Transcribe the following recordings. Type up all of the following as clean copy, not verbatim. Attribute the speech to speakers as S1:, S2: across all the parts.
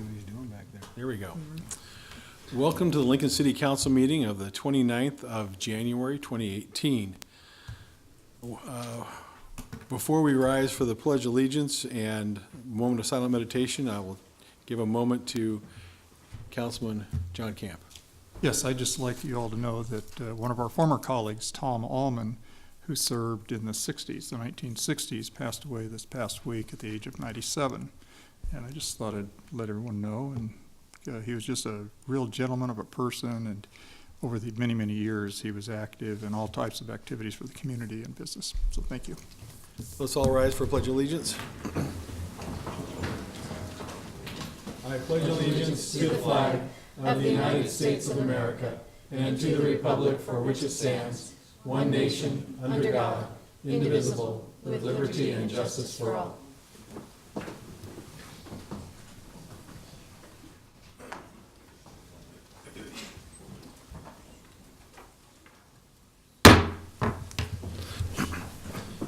S1: See what he's doing back there. There we go. Welcome to the Lincoln City Council meeting of the 29th of January, 2018. Before we rise for the Pledge of Allegiance and moment of silent meditation, I will give a moment to Councilman John Camp.
S2: Yes, I'd just like you all to know that one of our former colleagues, Tom Allman, who served in the 60s, the 1960s, passed away this past week at the age of 97. And I just thought I'd let everyone know. And he was just a real gentleman of a person. And over the many, many years, he was active in all types of activities for the community and business. So thank you.
S1: Let's all rise for a Pledge of Allegiance. I pledge allegiance to the flag of the United States of America and to the republic for which it stands, one nation, under God, indivisible, with liberty and justice for all.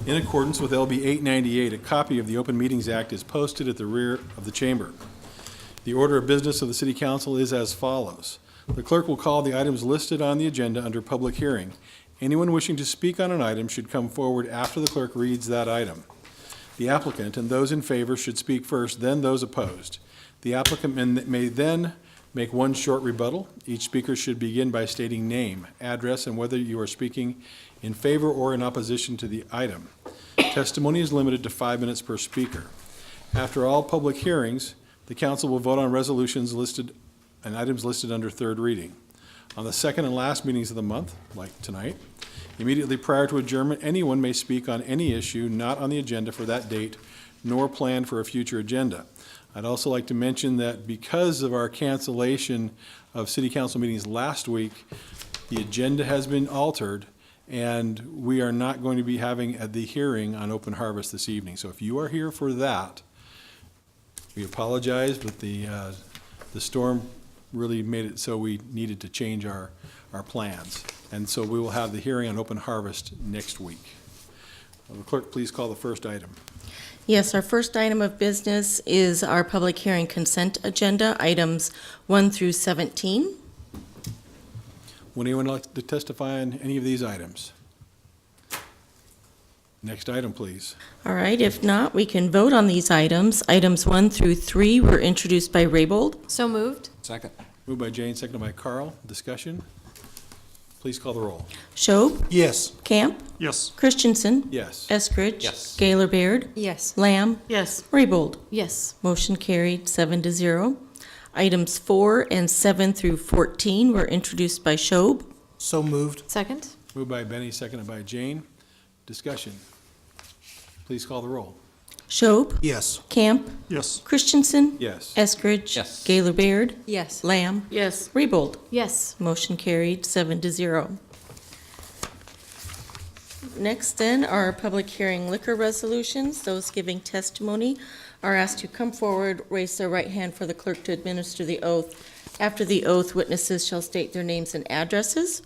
S1: In accordance with LB 898, a copy of the Open Meetings Act is posted at the rear of the chamber. The order of business of the City Council is as follows. The clerk will call the items listed on the agenda under public hearing. Anyone wishing to speak on an item should come forward after the clerk reads that item. The applicant and those in favor should speak first, then those opposed. The applicant may then make one short rebuttal. Each speaker should begin by stating name, address, and whether you are speaking in favor or in opposition to the item. Testimony is limited to 5 minutes per speaker. After all public hearings, the council will vote on resolutions listed and items listed under third reading. On the second and last meetings of the month, like tonight, immediately prior to adjournment, anyone may speak on any issue not on the agenda for that date, nor planned for a future agenda. I'd also like to mention that because of our cancellation of city council meetings last week, the agenda has been altered, and we are not going to be having the hearing on open harvest this evening. So if you are here for that, we apologize, but the storm really made it so we needed to change our plans. And so we will have the hearing on open harvest next week. Will the clerk please call the first item?
S3: Yes, our first item of business is our public hearing consent agenda, items 1 through 17.
S1: Would anyone like to testify on any of these items? Next item, please.
S3: All right, if not, we can vote on these items. Items 1 through 3 were introduced by Raybold.
S4: So moved.
S5: Second.
S1: Moved by Jane, seconded by Carl. Discussion? Please call the roll.
S3: Schob,
S5: Yes.
S3: Camp,
S2: Yes.
S3: Christensen,
S1: Yes.
S3: Eskridge.
S5: Yes.
S3: Gaylor Baird,
S4: Yes.
S3: Lamb,
S4: Yes.
S3: Raybold.
S4: Yes.
S3: Motion carried 7-0. Items 4 and 7 through 14 were introduced by Schob.
S5: So moved.
S4: Second.
S1: Moved by Benny, seconded by Jane. Discussion? Please call the roll.
S3: Schob,
S5: Yes.
S3: Camp,
S2: Yes.
S1: Yes.
S3: Christensen, Eskridge.
S5: Yes.
S3: Gaylor Baird,
S4: Yes.
S3: Lamb,
S4: Yes.
S3: Raybold.
S4: Yes.
S3: Motion carried 7-0. Next then are public hearing liquor resolutions. Those giving testimony are asked to come forward, raise their right hand for the clerk to administer the oath. After the oath, witnesses shall state their names and addresses.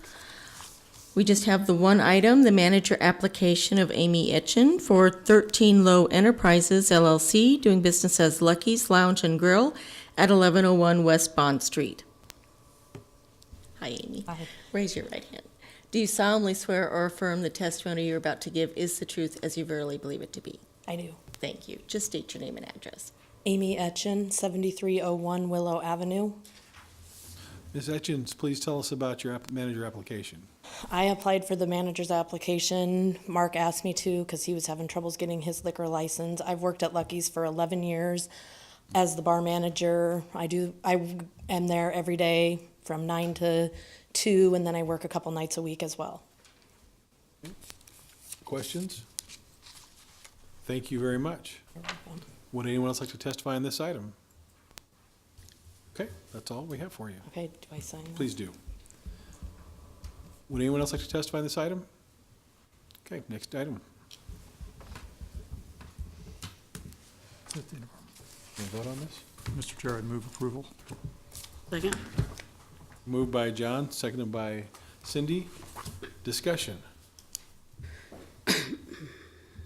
S3: We just have the one item, the manager application of Amy Etchen for 13 Low Enterprises LLC, doing business as Lucky's Lounge and Grill at 1101 West Bond Street. Hi, Amy.
S4: Hi.
S3: Raise your right hand. Do you solemnly swear or affirm the testimony you're about to give is the truth as you verily believe it to be?
S6: I do.
S3: Thank you. Just state your name and address.
S6: Amy Etchen, 7301 Willow Avenue.
S1: Ms. Etchins, please tell us about your manager application.
S6: I applied for the manager's application. Mark asked me to because he was having troubles getting his liquor license. I've worked at Lucky's for 11 years as the bar manager. I am there every day from 9 to 2, and then I work a couple nights a week as well.
S1: Questions? Thank you very much. Would anyone else like to testify on this item? Okay, that's all we have for you.
S6: Okay, do I sign that?
S1: Please do. Would anyone else like to testify on this item? Okay, next item.
S2: That's the end of
S1: Can we vote on this?
S2: Mr. Chair, I'd move approval.
S4: Second.
S1: Moved by John, seconded by Cindy. Discussion.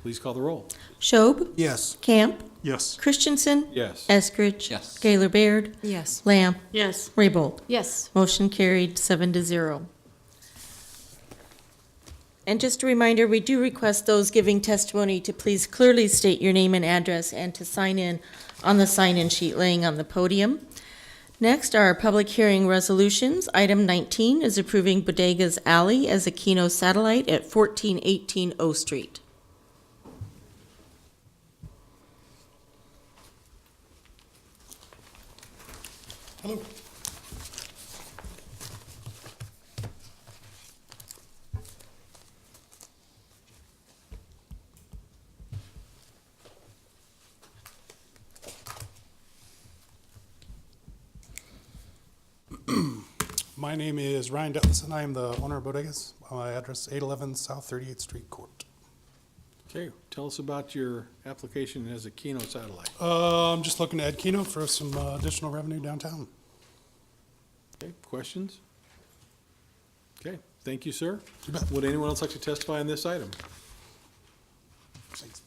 S1: Please call the roll.
S3: Schob,
S5: Yes.
S3: Camp,
S2: Yes.
S3: Christensen.
S1: Yes.
S3: Eskridge.
S4: Yes.
S3: Gaylor Baird.
S5: Yes.
S3: Lamb.
S5: Yes.
S3: Raybold.
S5: Yes.
S3: Motion carried 7-0. And just a reminder, we do request those giving testimony to please clearly state your name and address and to sign in on the sign-in sheet laying on the podium. Next are public hearing resolutions. Item 19 is approving Bodega's Alley as a Keno satellite at 1418 O Street.
S7: Hello. My name is Ryan Detlison. I am the owner of Bodegas. My address 811 South 38th Street Court.
S1: Okay, tell us about your application as a Keno satellite.
S7: I'm just looking to add Keno for some additional revenue downtown.
S1: Okay, questions? Okay, thank you, sir.
S7: You bet.
S1: Would anyone else like to testify on this item?
S7: Thanks.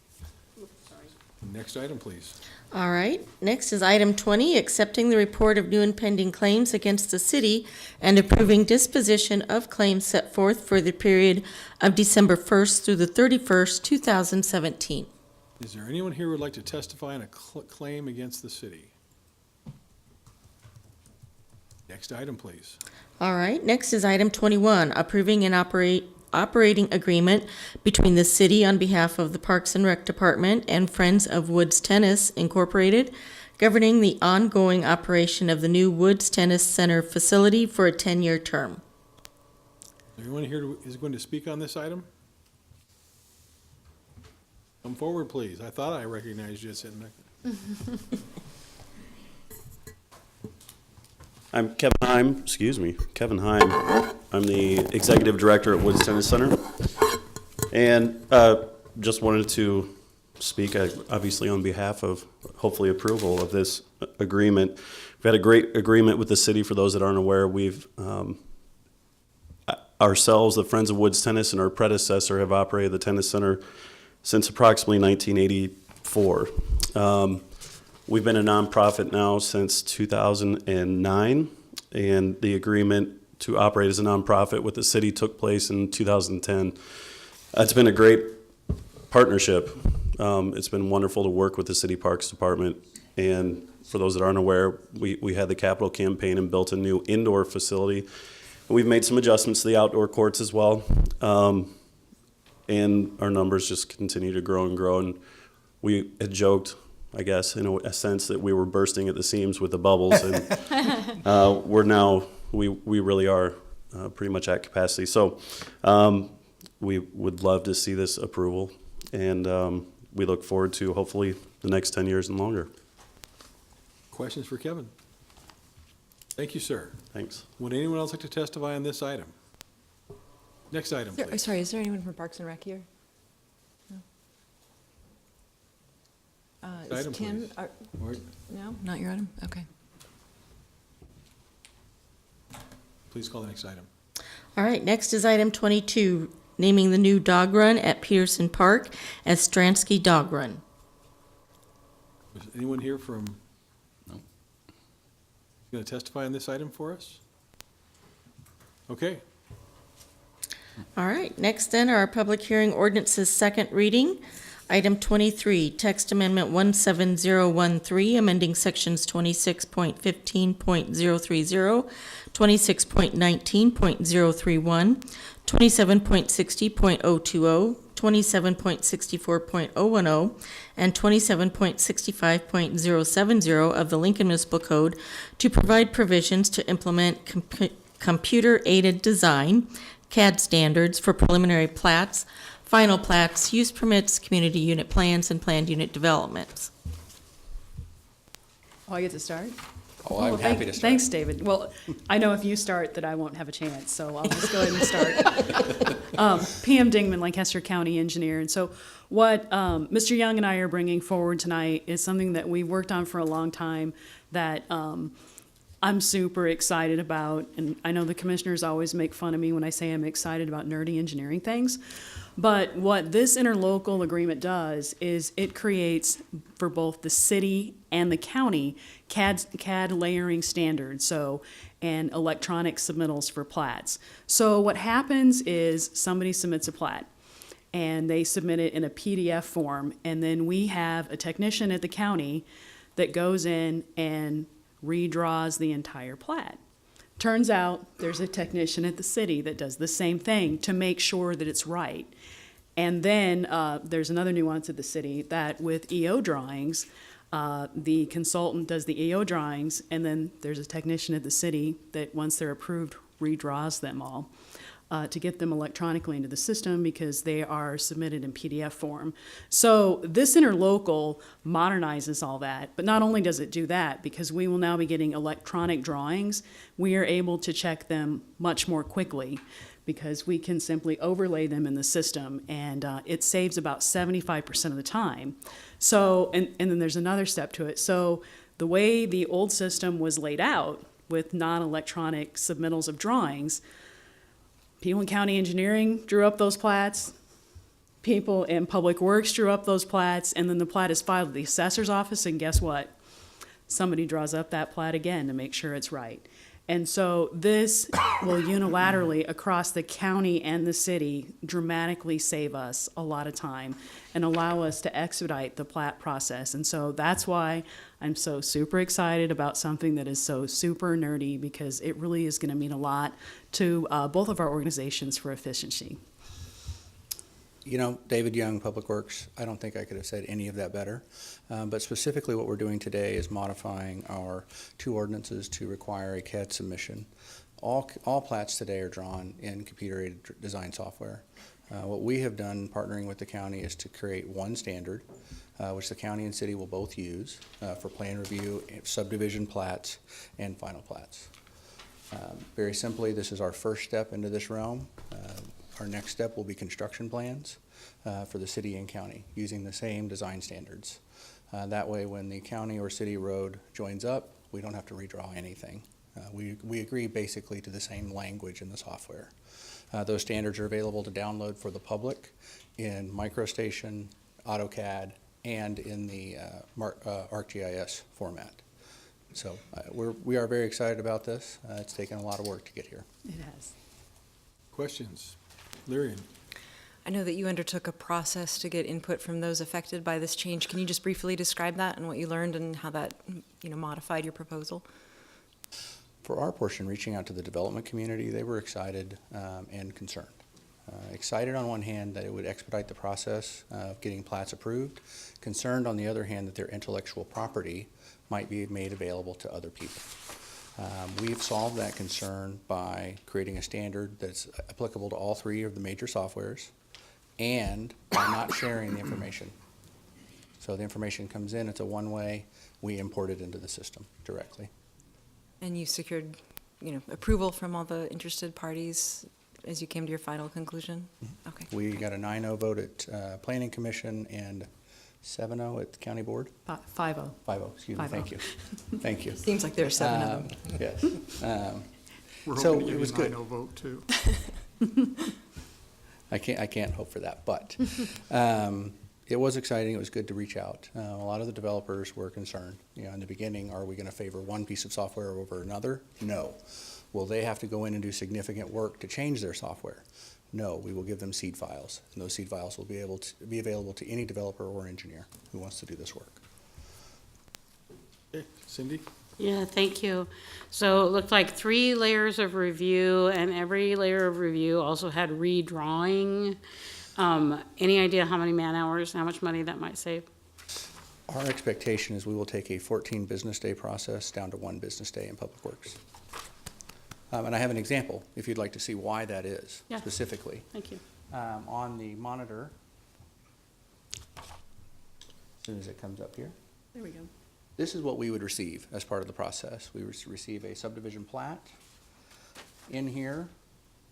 S1: Next item, please.
S3: All right, next is item 20, accepting the report of new and pending claims against the city and approving disposition of claims set forth for the period of December 1st through the 31st, 2017.
S1: Is there anyone here who would like to testify on a claim against the city? Next item, please.
S3: All right, next is item 21, approving an operating agreement between the city on behalf of the Parks and Rec Department and Friends of Woods Tennis Incorporated, governing the ongoing operation of the new Woods Tennis Center facility for a 10-year term.
S1: Is there anyone here who is going to speak on this item? Come forward, please. I thought I recognized you sitting there.
S8: I'm Kevin Heim. I'm the Executive Director at Woods Tennis Center. And just wanted to speak, obviously, on behalf of hopefully approval of this agreement. We've had a great agreement with the city. For those that aren't aware, we've ourselves, the Friends of Woods Tennis, and our predecessor have operated the tennis center since approximately 1984. We've been a nonprofit now since 2009, and the agreement to operate as a nonprofit with the city took place in 2010. It's been a great partnership. It's been wonderful to work with the City Parks Department, and for those that aren't aware, we had the capital campaign and built a new indoor facility. We've made some adjustments to the outdoor courts as well, and our numbers just continue to grow and grow, and we had joked, I guess, in a sense, that we were bursting at the seams with the bubbles, and we really are pretty much at capacity. So we would love to see this approval, and we look forward to hopefully the next 10 years and longer.
S1: Questions for Kevin? Thank you, sir.
S8: Thanks.
S1: Would anyone else like to testify on this item? Next item, please.
S5: Sorry, is there anyone from Parks and Rec here? No?
S1: Item,
S5: Is Tim,
S1: please. Or-
S5: no, not your item? Okay.
S1: Please call the next item.
S3: All right, next is item 22, naming the new dog run at Peterson Park as Stransky Dog Run.
S1: Is anyone here from? No. Going to testify on this item for us? Okay.
S3: All right, next then are our public hearing ordinances second reading. Item 23, text amendment 17013, amending sections 26.15.030, 26.19.031, 27.60.020, 27.64.010, and 27.65.070 of the Lincoln Municipal Code to provide provisions to implement computer-aided design, CAD standards for preliminary plats, final plats, use permits, community unit plans, and planned unit developments.
S9: Oh, I get to start?
S4: Oh, I'm happy to start.
S9: Thanks, David. Well, I know if you start that I won't have a chance, so I'll just go ahead and start. PM Dingman, Lancaster County Engineer. And so what Mr. Young and I are bringing forward tonight is something that we've worked on for a long time that I'm super excited about, and I know the commissioners always make fun of me when I say I'm excited about nerdy engineering things, but what this interlocal agreement does is it creates, for both the city and the county, CAD layering standards, and electronic submittals for plats. So what happens is somebody submits a plat, and they submit it in a PDF form, and then we have a technician at the county that goes in and redraws the entire plat. Turns out there's a technician at the city that does the same thing to make sure that it's right. And then there's another nuance at the city that with EO drawings, the consultant does the EO drawings, and then there's a technician at the city that, once they're approved, redraws them all to get them electronically into the system because they are submitted in PDF form. So this interlocal modernizes all that, but not only does it do that, because we will now be getting electronic drawings, we are able to check them much more quickly because we can simply overlay them in the system, and it saves about 75% of the time. So, and then there's another step to it. So the way the old system was laid out with non-electronic submittals of drawings, people in county engineering drew up those plats, people in public works drew up those plats, and then the plat is filed at the assessor's office, and guess what? Somebody draws up that plat again to make sure it's right. And so this will unilaterally, across the county and the city, dramatically save us a lot of time and allow us to expedite the plat process. And so that's why I'm so super excited about something that is so super nerdy, because it really is going to mean a lot to both of our organizations for efficiency.
S4: You know, David Young, Public Works, I don't think I could have said any of that better. But specifically what we're doing today is modifying our 2 ordinances to require a CAD submission. All plats today are drawn in computer-aided design software. What we have done, partnering with the county, is to create one standard, which the county and city will both use for plan review, subdivision plats, and final plats. Very simply, this is our first step into this realm. Our next step will be construction plans for the city and county using the same design standards. That way, when the county or city road joins up, we don't have to redraw anything. We agree basically to the same language in the software. Those standards are available to download for the public in MicroStation, AutoCAD, and in the ArcGIS format. So we are very excited about this. It's taken a lot of work to get here.
S9: It has.
S1: Questions? Lyrian?
S5: I know that you undertook a process to get input from those affected by this change. Can you just briefly describe that and what you learned and how that, modified your proposal?
S4: For our portion, reaching out to the development community, they were excited and concerned. Excited on one hand that it would expedite the process of getting plats approved, concerned on the other hand that their intellectual property might be made available to other people. We've solved that concern by creating a standard that's applicable to all 3 of the major softwares and by not sharing the information. So the information comes in, it's a one-way, we import it into the system directly.
S5: And you secured, approval from all the interested parties as you came to your final conclusion? Okay.
S4: We got a 9-0 vote at Planning Commission and 7-0 at the county board?
S9: 5-0.
S4: 5-0, excuse me,
S9: 5-0.
S4: thank you. Thank you.
S5: Seems like there are 7 of them.
S4: Yes.
S2: We're
S4: So
S2: hoping to
S4: it
S2: give
S4: was
S2: you
S4: good.
S2: 9-0 vote too.
S4: I can't hope for that, but it was exciting. It was good to reach out. A lot of the developers were concerned. In the beginning, are we going to favor one piece of software over another? No. Will they have to go in and do significant work to change their software? No. We will give them seed files, and those seed files will be able to be available to any developer or engineer who wants to do this work.
S1: Okay, Cindy?
S10: Yeah, thank you. So it looked like 3 layers of review, and every layer of review also had redrawing. Any idea how many man-hours, how much money that might save?
S4: Our expectation is we will take a 14 business day process down to 1 business day in Public Works. And I have an example, if you'd like to see why that is
S10: Yeah.
S4: specifically.
S10: Thank you.
S4: On the monitor, as soon as it comes up here,
S9: There we go.
S4: this is what we would receive as part of the process. We would receive a subdivision plat. In here,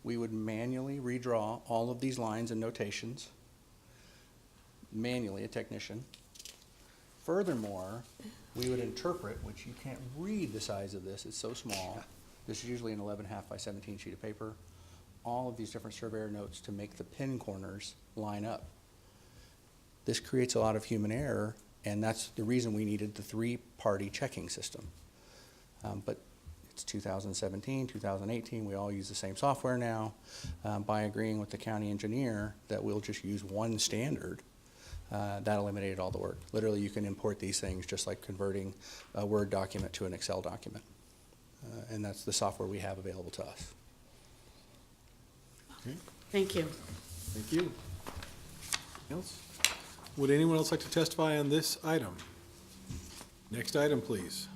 S4: we would manually redraw all of these lines and notations, manually, a technician. Furthermore, we would interpret, which you can't read the size of this, it's so small. This is usually an 11.5 by 17 sheet of paper. All of these different surveyor notes to make the pin corners line up. This creates a lot of human error, and that's the reason we needed the three-party checking system. But it's 2017, 2018, we all use the same software now. By agreeing with the county engineer that we'll just use one standard, that eliminated all the work. Literally, you can import these things just like converting a Word document to an Excel document. And that's the software we have available to us.
S1: Okay,
S10: Thank you.
S1: thank you. Anything else? Would anyone else like to testify on this item? Next item, please.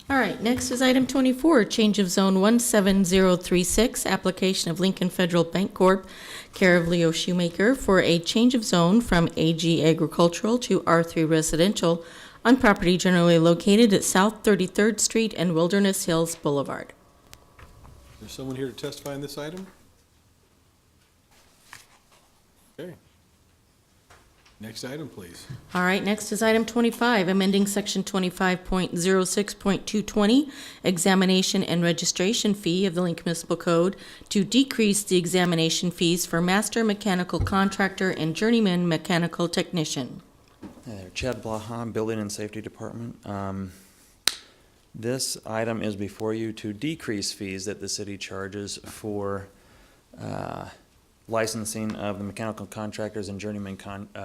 S3: All right, next is item 24, change of zone 17036, application of Lincoln Federal Bank Corp., care of Leo Shoemaker, for a change of zone from AG Agricultural to R3 Residential on property generally located at South 33rd Street and Wilderness Hills Boulevard.
S1: Is there someone here to testify on this item? Okay. Next item, please.
S3: All right, next is item 25, amending section 25.06.220, examination and registration fee of the Lincoln Municipal Code to decrease the examination fees for master mechanical contractor and journeyman mechanical technician.
S11: Hey there, Chad Blahan, Building and Safety Department. This item is before you to decrease fees that the city charges for licensing of the mechanical contractors and journeyman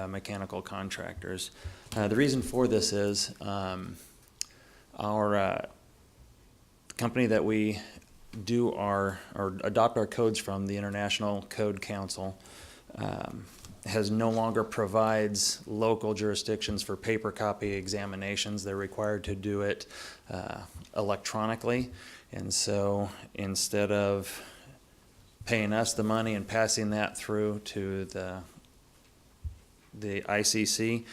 S11: mechanical contractors. The reason for this is our company that we do or adopt our codes from, the International Code Council, has no longer provides local jurisdictions for paper copy examinations. They're required to do it electronically. And so instead of paying us the money and passing that through to the ICC,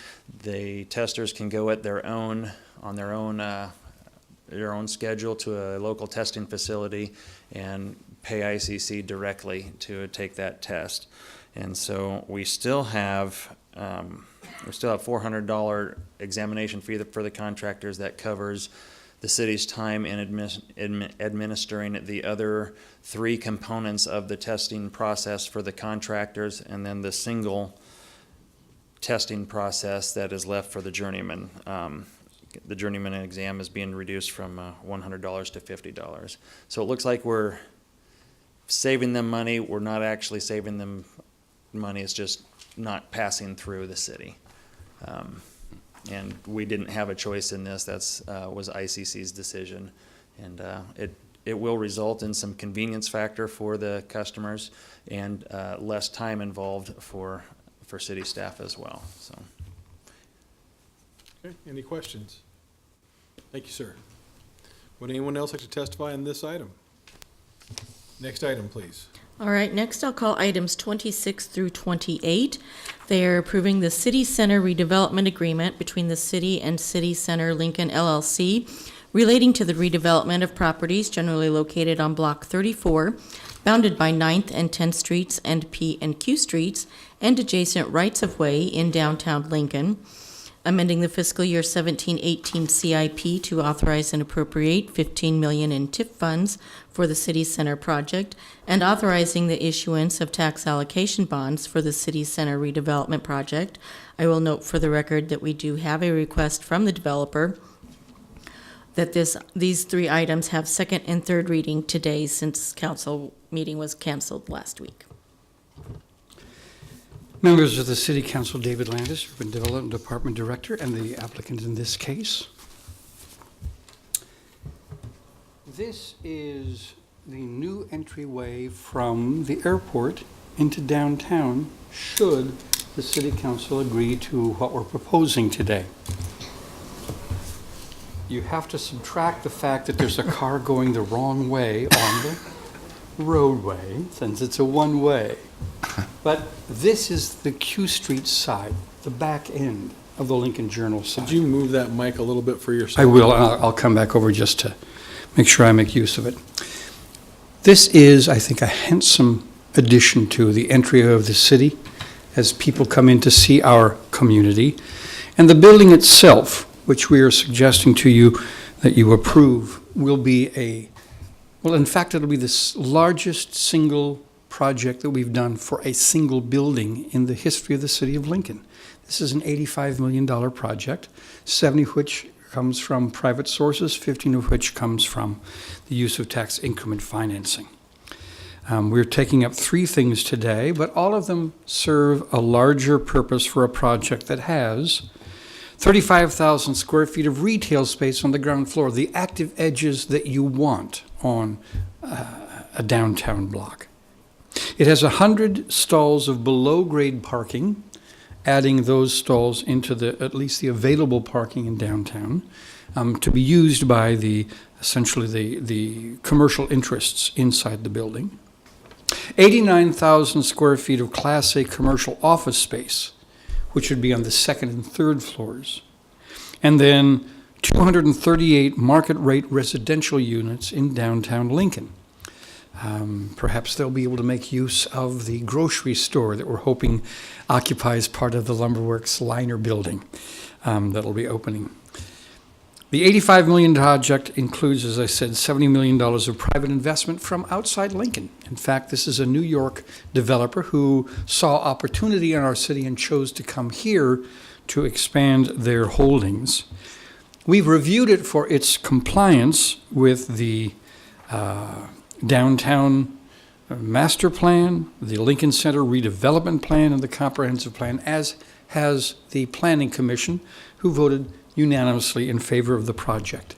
S11: the testers can go at their own, on their own schedule to a local testing facility and pay ICC directly to take that test. And so we still have $400 examination fee for the contractors that covers the city's time in administering the other three components of the testing process for the contractors, and then the single testing process that is left for the journeyman. The journeyman exam is being reduced from $100 to $50. So it looks like we're saving them money. We're not actually saving them money. It's just not passing through the city. And we didn't have a choice in this. That's was ICC's decision, and it will result in some convenience factor for the customers and less time involved for city staff as well. So,
S1: Okay, any questions? Thank you, sir. Would anyone else like to testify on this item? Next item, please.
S3: All right, next I'll call items 26 through 28. They are approving the City Center redevelopment agreement between the city and City Center Lincoln LLC relating to the redevelopment of properties generally located on Block 34, bounded by 9th and 10th Streets and P and Q Streets, and adjacent rights-of-way in downtown Lincoln. Amending the fiscal year 17-18 CIP to authorize and appropriate $15 million in TIF funds for the City Center project, and authorizing the issuance of tax allocation bonds for the City Center redevelopment project. I will note for the record that we do have a request from the developer that these three items have second and third reading today, since council meeting was canceled last week.
S12: Members of the City Council, David Landis, Urban Development Department Director, and the applicant in this case. This is the new entryway from the airport into downtown, should the City Council agree to what we're proposing today. You have to subtract the fact that there's a car going the wrong way on the roadway, since it's a one-way. But this is the Q Street side, the back end of the Lincoln Journal side.
S1: Could you move that mic a little bit for yourself?
S12: I will, and I'll come back over just to make sure I make use of it. This is, I think, a handsome addition to the entry of the city as people come in to see our community. And the building itself which we are suggesting to you that you approve, will be well, in fact, it'll be the largest single project that we've done for a single building in the history of the city of Lincoln. This is an $85 million project, 70 of which comes from private sources, 15 of which comes from the use of tax increment financing. We're taking up 3 things today, but all of them serve a larger purpose for a project that has 35,000 square feet of retail space on the ground floor, the active edges that you want on a downtown block. It has 100 stalls of below-grade parking, adding those stalls into at least the available parking in downtown, to be used by essentially the commercial interests inside the building. 89,000 square feet of Class A commercial office space, which would be on the 2nd and 3rd floors. And then 238 market-rate residential units in downtown Lincoln. Perhaps they'll be able to make use of the grocery store that we're hoping occupies part of the Lumberworks liner building that'll be opening. The $85 million project includes, as I said, $70 million of private investment from outside Lincoln. In fact, this is a New York developer who saw opportunity in our city and chose to come here to expand their holdings. We've reviewed it for its compliance with the downtown master plan, the Lincoln Center redevelopment plan, and the comprehensive plan, as has the Planning Commission, who voted unanimously in favor of the project.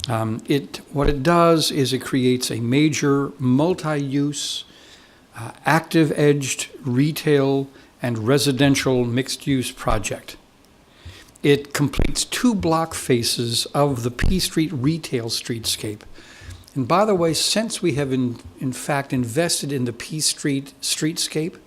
S12: What it does is it creates a major multi-use, active-edged retail and residential mixed-use project. It completes 2 block faces of the P Street retail streetscape. And by the way, since we have in fact invested in the P Street streetscape,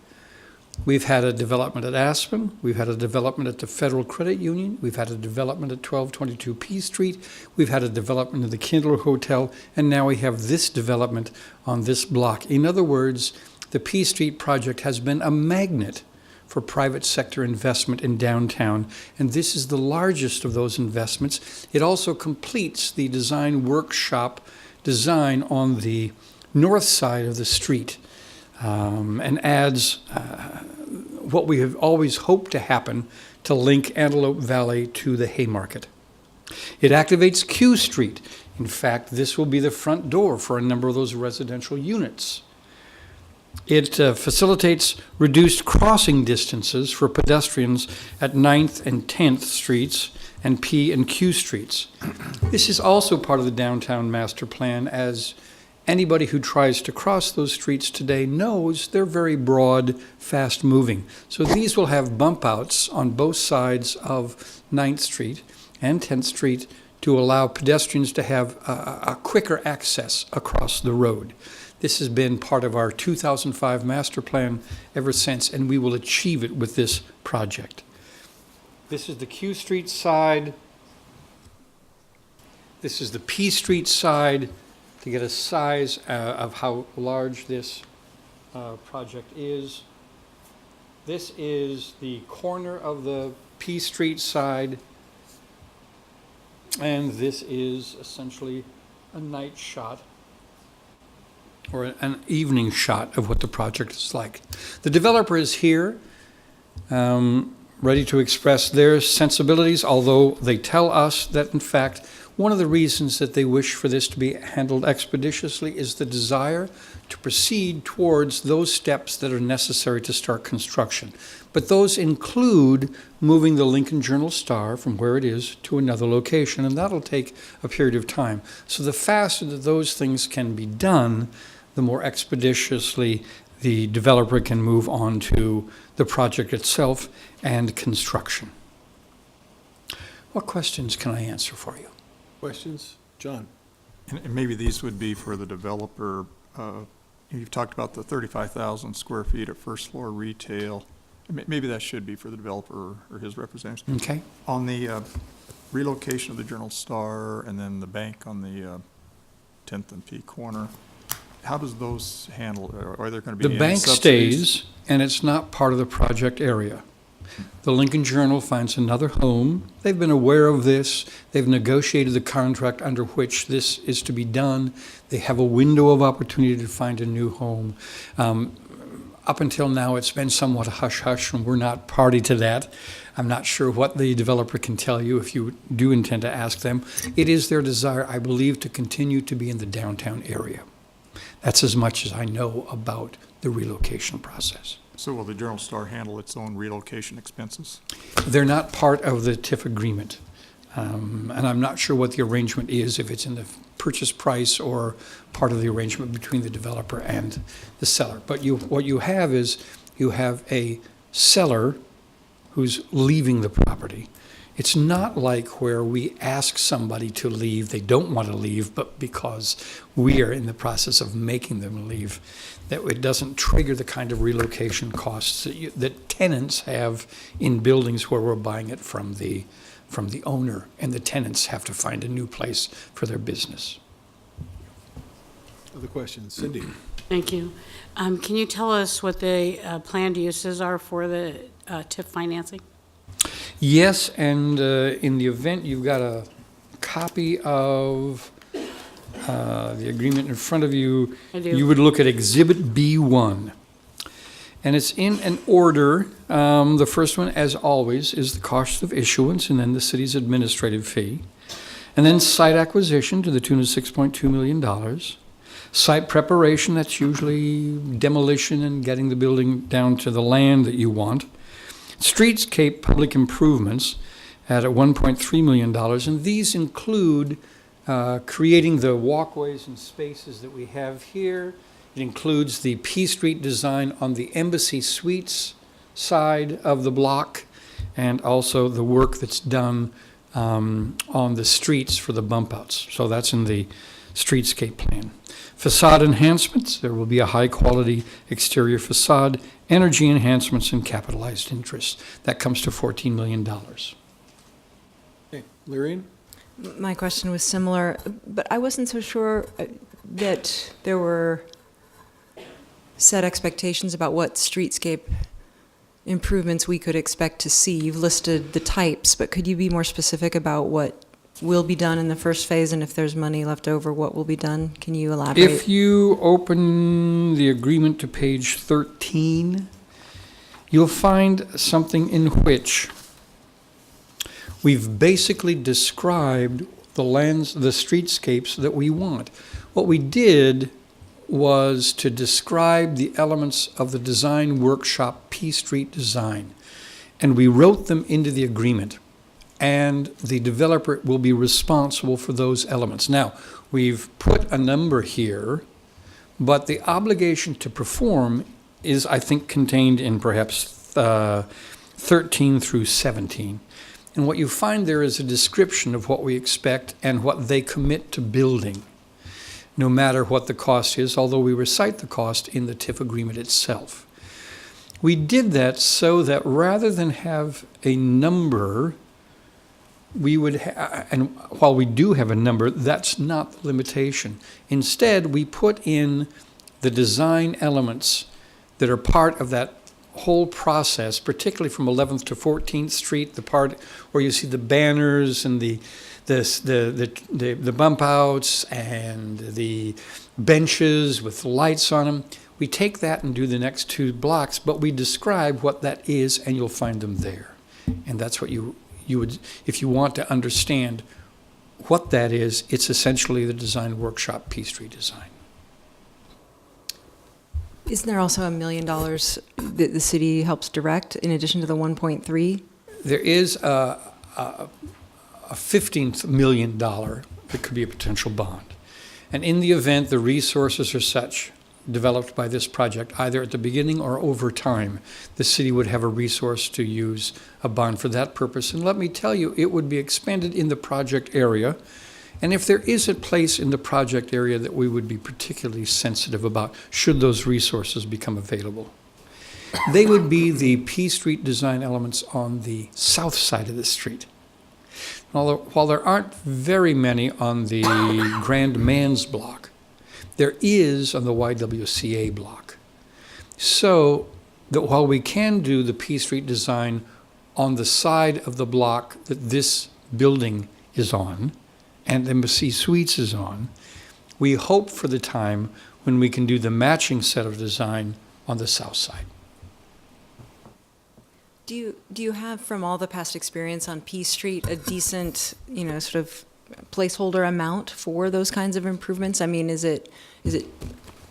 S12: we've had a development at Aspen, we've had a development at the Federal Credit Union, we've had a development at 1222 P Street, we've had a development at the Kindler Hotel, and now we have this development on this block. In other words, the P Street project has been a magnet for private sector investment in downtown, and this is the largest of those investments. It also completes the design workshop design on the north side of the street, and adds what we have always hoped to happen to link Antelope Valley to the Haymarket. It activates Q Street. In fact, this will be the front door for a number of those residential units. It facilitates reduced crossing distances for pedestrians at 9th and 10th Streets and P and Q Streets. This is also part of the downtown master plan, as anybody who tries to cross those streets today knows they're very broad, fast-moving. So these will have bump outs on both sides of 9th Street and 10th Street to allow pedestrians to have a quicker access across the road. This has been part of our 2005 master plan ever since, and we will achieve it with this project. This is the Q Street side. This is the P Street side, to get a size of how large this project is. This is the corner of the P Street side, and this is essentially a night shot, or an evening shot of what the project is like. The developer is here, ready to express their sensibilities, although they tell us that, in fact, one of the reasons that they wish for this to be handled expeditiously is the desire to proceed towards those steps that are necessary to start construction. But those include moving the Lincoln Journal-Star from where it is to another location, and that'll take a period of time. So the faster that those things can be done, the more expeditiously the developer can move on to the project itself and construction. What questions can I answer for you?
S1: Questions? John?
S2: And maybe these would be for the developer. You've talked about the 35,000 square feet of first floor retail. Maybe that should be for the developer or his representatives.
S12: Okay.
S2: On the relocation of the Journal-Star and then the bank on the 10th and P corner, how does those handle? Are there going to be
S12: The
S2: any
S12: bank
S2: subsidies?
S12: stays, and it's not part of the project area. The Lincoln Journal finds another home. They've been aware of this. They've negotiated the contract under which this is to be done. They have a window of opportunity to find a new home. Up until now, it's been somewhat hush-hush, and we're not party to that. I'm not sure what the developer can tell you if you do intend to ask them. It is their desire, I believe, to continue to be in the downtown area. That's as much as I know about the relocation process.
S2: So will the Journal Star handle its own relocation expenses?
S12: They're not part of the TIF agreement. And I'm not sure what the arrangement is, if it's in the purchase price or part of the arrangement between the developer and the seller. But what you have is, you have a seller who's leaving the property. It's not like where we ask somebody to leave, they don't want to leave, but because we are in the process of making them leave, that it doesn't trigger the kind of relocation costs that tenants have in buildings where we're buying it from the owner, and the tenants have to find a new place for their business.
S1: Other questions? Cindy?
S10: Thank you. Can you tell us what the planned uses are for the TIF financing?
S12: Yes, and in the event, you've got a copy of the agreement in front of you.
S10: I do.
S12: You would look at Exhibit B1. And it's in an order. The first one, as always, is the cost of issuance, and then the city's administrative fee. And then site acquisition to the tune of $6.2 million. Site preparation, that's usually demolition and getting the building down to the land that you want. Streetscape public improvements at $1.3 million, and these include creating the walkways and spaces that we have here. It includes the P Street design on the Embassy Suites side of the block, and also the work that's done on the streets for the bump outs. So that's in the streetscape plan. Facade enhancements, there will be a high-quality exterior facade, energy enhancements, and capitalized interest. That comes to $14 million.
S1: Okay, Lorraine?
S5: My question was similar, but I wasn't so sure that there were set expectations about what streetscape improvements we could expect to see. You've listed the types, but could you be more specific about what will be done in the first phase, and if there's money left over, what will be done? Can you elaborate?
S12: If you open the agreement to page 13, you'll find something in which we've basically described the streetscapes that we want. What we did was to describe the elements of the design workshop P Street design, and we wrote them into the agreement. And the developer will be responsible for those elements. Now, we've put a number here, but the obligation to perform is, I think, contained in perhaps 13 through 17. And what you find there is a description of what we expect and what they commit to building, no matter what the cost is, although we recite the cost in the TIF agreement itself. We did that so that rather than have a number, we would, and while we do have a number, that's not the limitation. Instead, we put in the design elements that are part of that whole process, particularly from 11th to 14th Street, the part where you see the banners and the bump outs and the benches with lights on them. We take that and do the next two blocks, but we describe what that is, and you'll find them there. And that's what you would, if you want to understand what that is, it's essentially the design workshop P Street design.
S5: Isn't there also $1 million that the city helps direct in addition to the 1.3?
S12: There is a $15 million that could be a potential bond. And in the event the resources are such developed by this project, either at the beginning or over time, the city would have a resource to use a bond for that purpose. And let me tell you, it would be expended in the project area. And if there is a place in the project area that we would be particularly sensitive about, should those resources become available, they would be the P Street design elements on the south side of the street. While there aren't very many on the Grand Man's block, there is on the YWCA block. So that while we can do the P Street design on the side of the block that this building is on and Embassy Suites is on. We hope for the time when we can do the matching set of design on the south side.
S5: Do you have, from all the past experience on P Street, a decent, sort of placeholder amount for those kinds of improvements? I mean, is it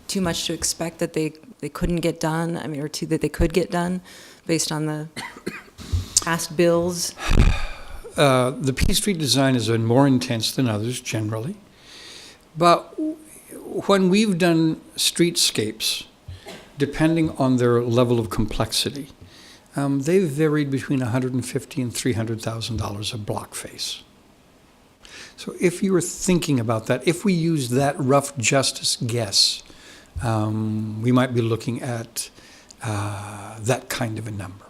S5: too much to expect that they couldn't get done? I mean, or that they could get done based on the past bills?
S12: The P Street design has been more intense than others generally. But when we've done streetscapes, depending on their level of complexity, they've varied between $150,000 and $300,000 a block face. So if you were thinking about that, if we use that rough justice guess, we might be looking at that kind of a number.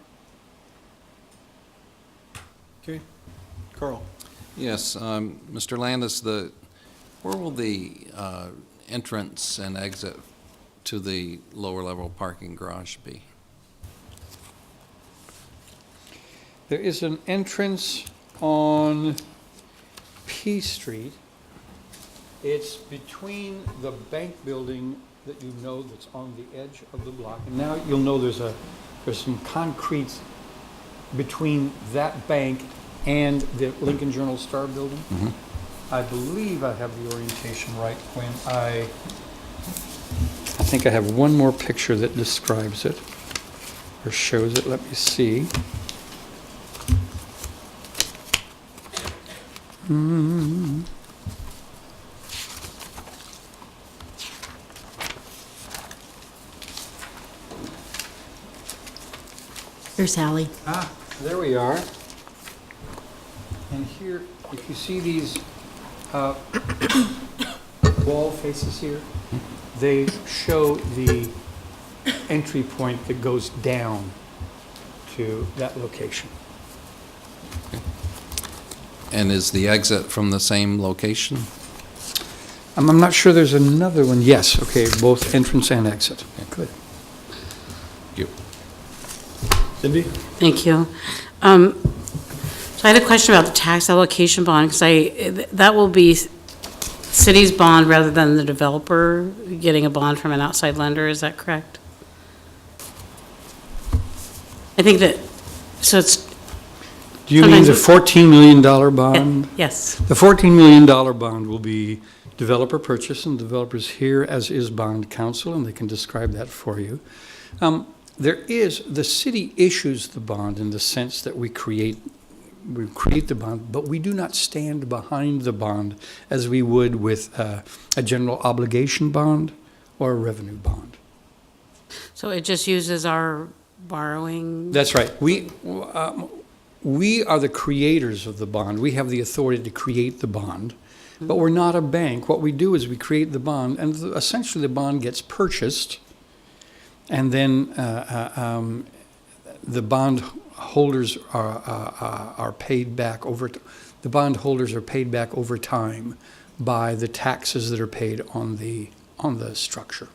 S1: Okay. Carl?
S13: Yes, Mr. Landis, where will the entrance and exit to the lower level parking garage be?
S12: There is an entrance on P Street. It's between the bank building that that's on the edge of the block. And now you'll know there's some concrete between that bank and the Lincoln Journal-Star building.
S13: Mm-hmm.
S12: I believe I have the orientation right when I think I have one more picture that describes it or shows it. Let me see.
S10: Here's Hallie.
S12: There we are. And here, if you see these wall faces here, they show the entry point that goes down to that location.
S13: And is the exit from the same location?
S12: I'm not sure there's another one. Yes, okay, both entrance and exit. Good.
S13: Thank you.
S1: Cindy?
S10: Thank you. So I had a question about the tax allocation bond, because that will be city's bond rather than the developer getting a bond from an outside lender, is that correct? I think that, so it's.
S12: Do you mean the $14 million bond?
S10: Yes.
S12: The $14 million bond will be developer purchase, and developers here as is bond counsel, and they can describe that for you. The city issues the bond in the sense that we create the bond, but we do not stand behind the bond as we would with a general obligation bond or a revenue bond.
S10: So it just uses our borrowing?
S12: That's right. We are the creators of the bond. We have the authority to create the bond, but we're not a bank. What we do is we create the bond, and essentially the bond gets purchased, and then the bond holders are paid back over. The bond holders are paid back over time by the taxes that are paid on the structure.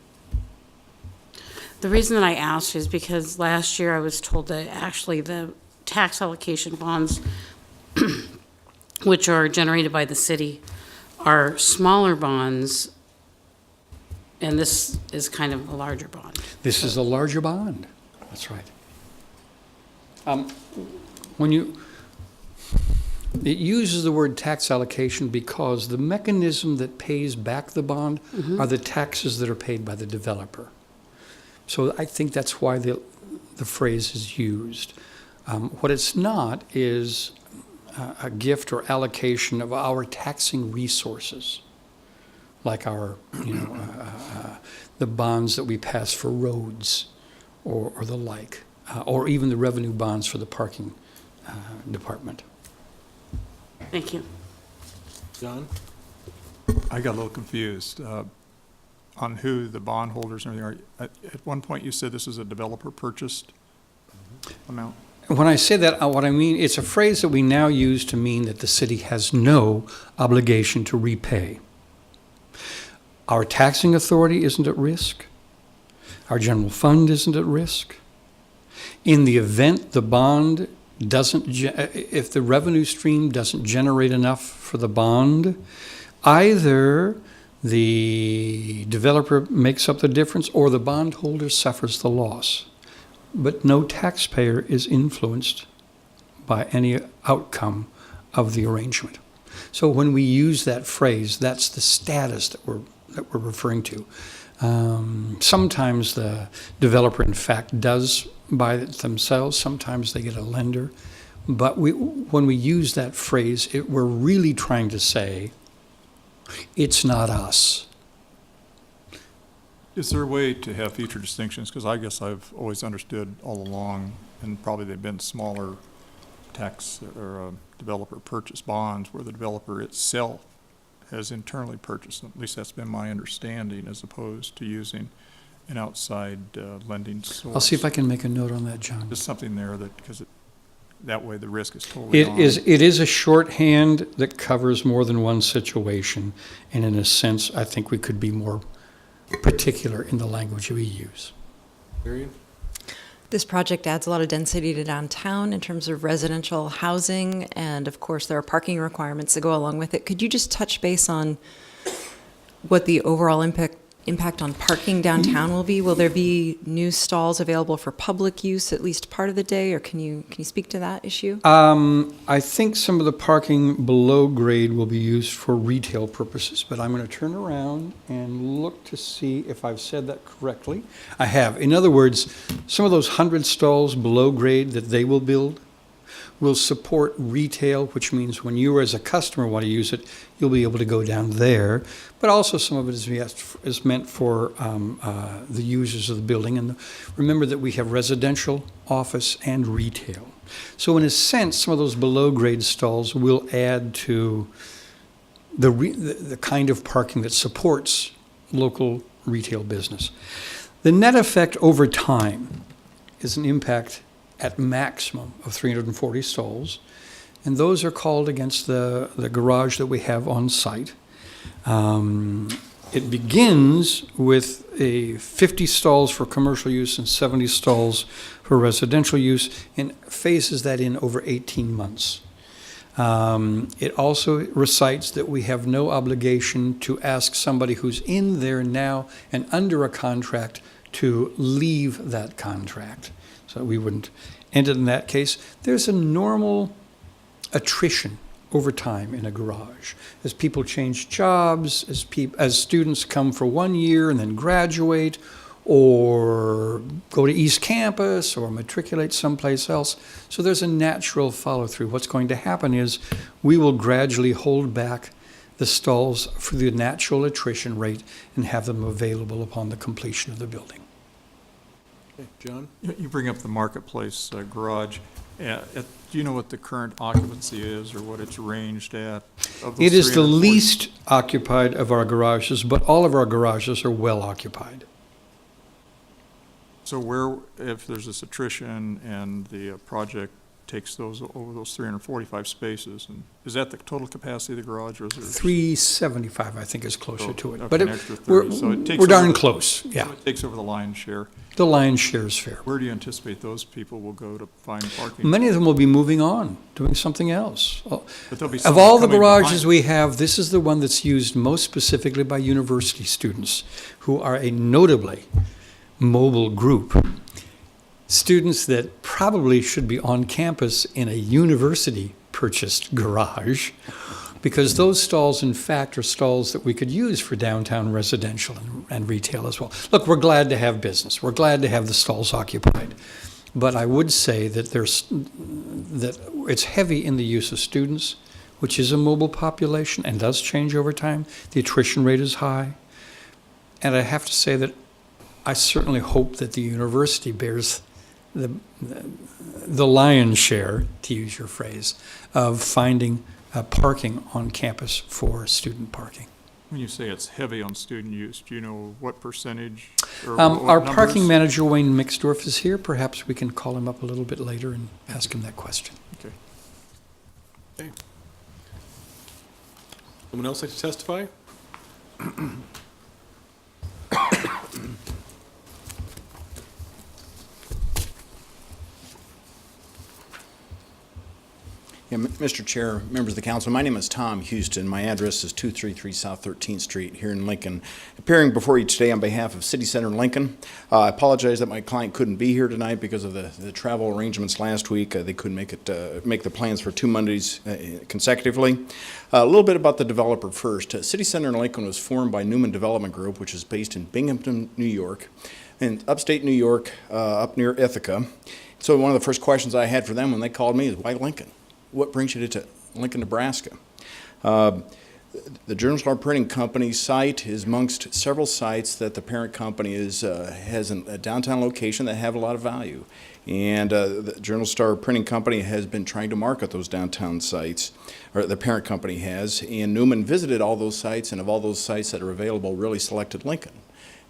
S10: The reason that I asked is because last year I was told that actually the tax allocation bonds, which are generated by the city, are smaller bonds, and this is kind of a larger bond.
S12: This is a larger bond. That's right. It uses the word tax allocation because the mechanism that pays back the bond are the taxes that are paid by the developer. So I think that's why the phrase is used. What it's not is a gift or allocation of our taxing resources, like our, the bonds that we pass for roads or the like, or even the revenue bonds for the parking department.
S10: Thank you.
S1: John?
S2: I got a little confused on who the bondholders and everything are. At one point, you said this is a developer-purchased amount.
S12: When I say that, what I mean, it's a phrase that we now use to mean that the city has no obligation to repay. Our taxing authority isn't at risk. Our general fund isn't at risk. In the event the bond if the revenue stream doesn't generate enough for the bond, either the developer makes up the difference or the bondholder suffers the loss. But no taxpayer is influenced by any outcome of the arrangement. So when we use that phrase, that's the status that we're referring to. Sometimes the developer, in fact, does buy it themselves. Sometimes they get a lender. But when we use that phrase, we're really trying to say, it's not us.
S2: Is there a way to have future distinctions? Because I guess I've always understood all along, and probably they've been smaller tax or developer purchase bonds where the developer itself has internally purchased them. At least that's been my understanding, as opposed to using an outside lending source.
S12: I'll see if I can make a note on that, John.
S2: There's something there that, because that way the risk is totally on.
S12: It is a shorthand that covers more than one situation, and in a sense, I think we could be more particular in the language we use.
S1: Marion?
S5: This project adds a lot of density to downtown in terms of residential housing, and of course, there are parking requirements that go along with it. Could you just touch base on what the overall impact on parking downtown will be? Will there be new stalls available for public use at least part of the day, or can you speak to that issue?
S12: I think some of the parking below grade will be used for retail purposes, but I'm going to turn around and look to see if I've said that correctly. I have. In other words, some of those 100 stalls below grade that they will build will support retail, which means when you as a customer want to use it, you'll be able to go down there. But also some of it is meant for the users of the building. And remember that we have residential, office, and retail. So in a sense, some of those below-grade stalls will add to the kind of parking that supports local retail business. The net effect over time is an impact at maximum of 340 stalls, and those are called against the garage that we have on site. It begins with 50 stalls for commercial use and 70 stalls for residential use, and phases that in over 18 months. It also recites that we have no obligation to ask somebody who's in there now and under a contract to leave that contract. So we wouldn't end it in that case. There's a normal attrition over time in a garage. As people change jobs, as students come for 1 year and then graduate, or go to East Campus, or matriculate someplace else. So there's a natural follow-through. What's going to happen is we will gradually hold back the stalls for the natural attrition rate and have them available upon the completion of the building.
S1: Okay, John?
S2: You bring up the marketplace garage. Do you know what the current occupancy is, or what it's ranged at?
S12: It is the least occupied of our garages, but all of our garages are well occupied.
S2: So where, if there's this attrition and the project takes those over those 345 spaces, and is that the total capacity of the garage, or is there?
S12: 375, I think, is closer to it.
S2: Okay,
S12: But
S2: an extra 30. So it takes
S12: we're darn
S2: over-
S12: close, yeah.
S2: So it takes over the lion's share.
S12: The lion's share is fair.
S2: Where do you anticipate those people will go to find parking?
S12: Many of them will be moving on, doing something else.
S2: But there'll be some
S12: Of all the
S2: coming
S12: garages
S2: behind.
S12: we have, this is the one that's used most specifically by university students, who are a notably mobile group. Students that probably should be on campus in a university-purchased garage, because those stalls, in fact, are stalls that we could use for downtown residential and retail as well. Look, we're glad to have business. We're glad to have the stalls occupied. But I would say that that it's heavy in the use of students, which is a mobile population and does change over time. The attrition rate is high. And I have to say that I certainly hope that the university bears the lion's share, to use your phrase, of finding parking on campus for student parking.
S2: When you say it's heavy on student use, do you know what percentage? Or what
S12: Our parking
S2: numbers?
S12: manager, Wayne Mixdorf, is here. Perhaps we can call him up a little bit later and ask him that question.
S2: Okay.
S1: Okay. Someone else like to testify?
S14: Yeah, Mr. Chair, members of the council, my name is Tom Houston. My address is 233 South 13th Street here in Lincoln. Appearing before you today on behalf of City Center Lincoln. I apologize that my client couldn't be here tonight because of the travel arrangements last week. They couldn't make the plans for 2 Mondays consecutively. A little bit about the developer first. City Center Lincoln was formed by Newman Development Group, which is based in Binghamton, New York, in upstate New York, up near Ithaca. So one of the first questions I had for them when they called me is, why Lincoln? What brings you to Lincoln, Nebraska? The Journal Star Printing Company site is amongst several sites that the parent company has a downtown location that have a lot of value. And the Journal Star Printing Company has been trying to market those downtown sites, or the parent company has, and Newman visited all those sites, and of all those sites that are available, really selected Lincoln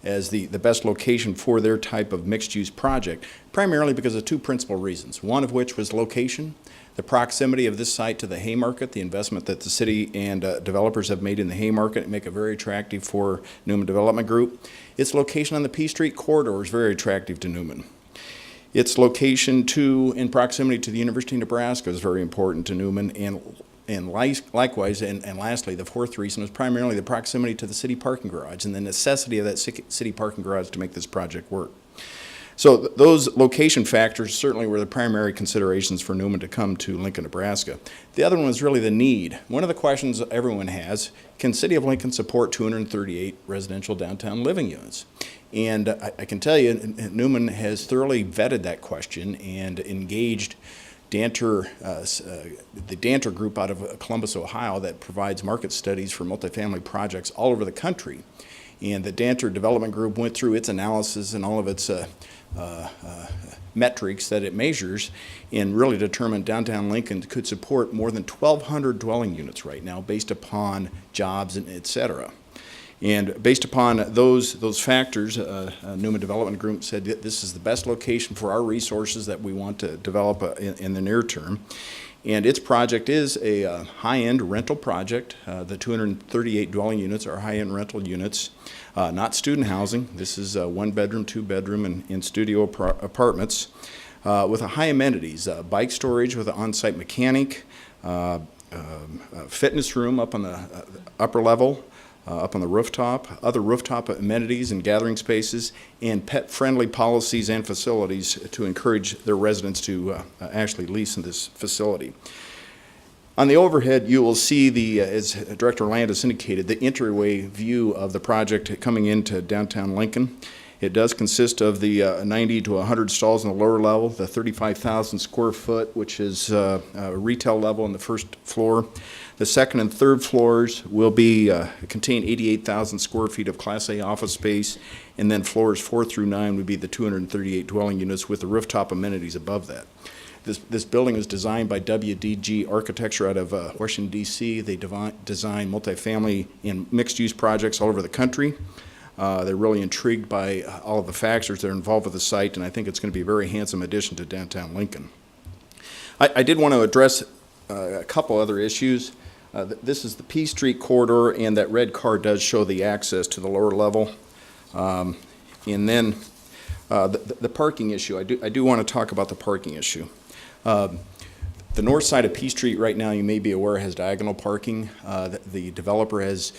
S14: as the best location for their type of mixed-use project, primarily because of two principal reasons, one of which was location. The proximity of this site to the Haymarket, the investment that the city and developers have made in the Haymarket make it very attractive for Newman Development Group. Its location on the P Street corridor is very attractive to Newman. Its location in proximity to the University of Nebraska is very important to Newman, and likewise, and lastly, the fourth reason is primarily the proximity to the city parking garage and the necessity of that city parking garage to make this project work. So those location factors certainly were the primary considerations for Newman to come to Lincoln, Nebraska. The other one was really the need. One of the questions everyone has, can City of Lincoln support 238 residential downtown living units? And I can tell you, Newman has thoroughly vetted that question and engaged the Danter Group out of Columbus, Ohio, that provides market studies for multifamily projects all over the country. And the Danter Development Group went through its analysis and all of its metrics that it measures and really determined downtown Lincoln could support more than 1,200 dwelling units right now based upon jobs and et cetera. And based upon those factors, Newman Development Group said that this is the best location for our resources that we want to develop in the near term. And its project is a high-end rental project. The 238 dwelling units are high-end rental units, not student housing. This is 1-bedroom, 2-bedroom, and studio apartments with a high amenities, bike storage with an on-site mechanic, fitness room up on the upper level, up on the rooftop, other rooftop amenities and gathering spaces, and pet-friendly policies and facilities to encourage their residents to actually lease in this facility. On the overhead, you will see as Director Landis indicated, the entryway view of the project coming into downtown Lincoln. It does consist of the 90 to 100 stalls on the lower level, the 35,000 square foot, which is a retail level on the first floor. The second and third floors will contain 88,000 square feet of Class A office space, and then floors 4 through 9 would be the 238 dwelling units with the rooftop amenities above that. This building was designed by WDG Architecture out of Washington, D.C. They design multifamily and mixed-use projects all over the country. They're really intrigued by all of the factors that are involved with the site, and I think it's going to be a very handsome addition to downtown Lincoln. I did want to address a couple other issues. This is the P Street corridor, and that red car does show the access to the lower level. And then the parking issue. I do want to talk about the parking issue. The north side of P Street right now, you may be aware, has diagonal parking. The developer has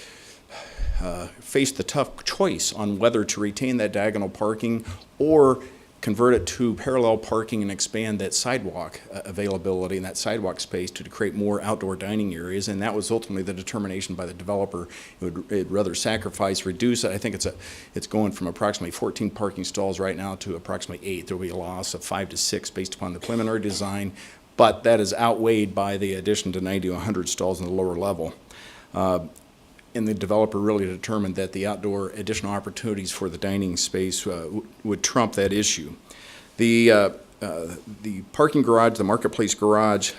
S14: faced the tough choice on whether to retain that diagonal parking or convert it to parallel parking and expand that sidewalk availability and that sidewalk space to create more outdoor dining areas. And that was ultimately the determination by the developer. It'd rather reduce it. I think it's going from approximately 14 parking stalls right now to approximately 8. There'll be a loss of 5 to 6 based upon the preliminary design, but that is outweighed by the addition to 90 to 100 stalls in the lower level. And the developer really determined that the outdoor additional opportunities for the dining space would trump that issue. The parking garage, the marketplace garage,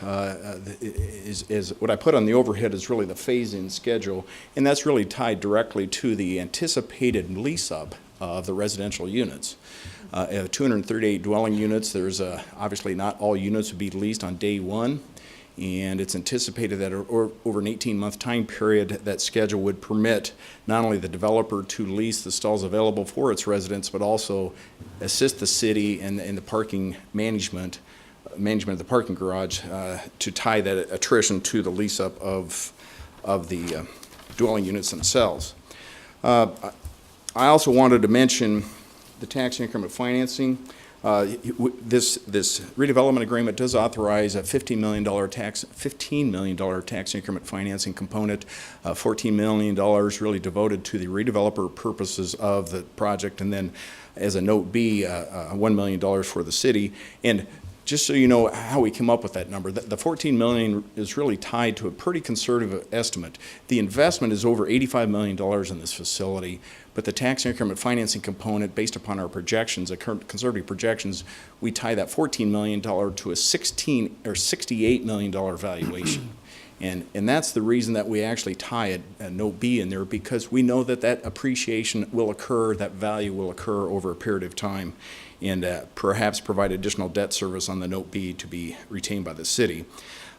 S14: is what I put on the overhead is really the phase-in schedule, and that's really tied directly to the anticipated lease-up of the residential units. 238 dwelling units. There's obviously not all units would be leased on day one. And it's anticipated that over an 18-month time period, that schedule would permit not only the developer to lease the stalls available for its residents, but also assist the city and the parking management management of the parking garage to tie that attrition to the lease-up of the dwelling units themselves. I also wanted to mention the tax increment financing. This redevelopment agreement does authorize a $15 million tax increment financing component, $14 million really devoted to the redeveloper purposes of the project, and then as a note B, $1 million for the city. And just so you know how we came up with that number, the $14 million is really tied to a pretty conservative estimate. The investment is over $85 million in this facility, but the tax increment financing component, based upon our projections, the current conservative projections, we tie that $14 million to a $68 million valuation. And that's the reason that we actually tie a note B in there, because we know that that appreciation will occur, that value will occur over a period of time, and perhaps provide additional debt service on the note B to be retained by the city.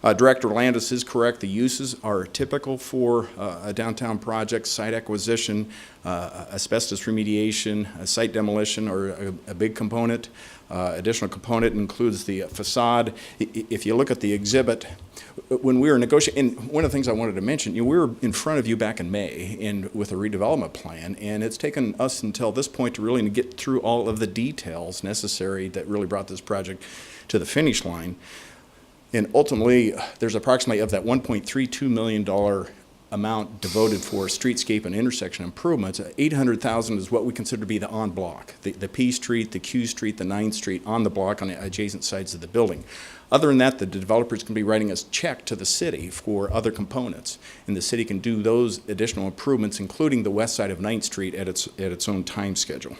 S14: Director Landis is correct. The uses are typical for a downtown project: site acquisition, asbestos remediation, a site demolition, or a big component. Additional component includes the facade. If you look at the exhibit, when we were negotiating, and one of the things I wanted to mention, we were in front of you back in May with a redevelopment plan, and it's taken us until this point to really get through all of the details necessary that really brought this project to the finish line. And ultimately, there's approximately of that $1.32 million amount devoted for streetscape and intersection improvements, $800,000 is what we consider to be the on block, the P Street, the Q Street, the 9th Street on the block on the adjacent sides of the building. Other than that, the developers can be writing us check to the city for other components, and the city can do those additional improvements, including the west side of 9th Street at its own time schedule.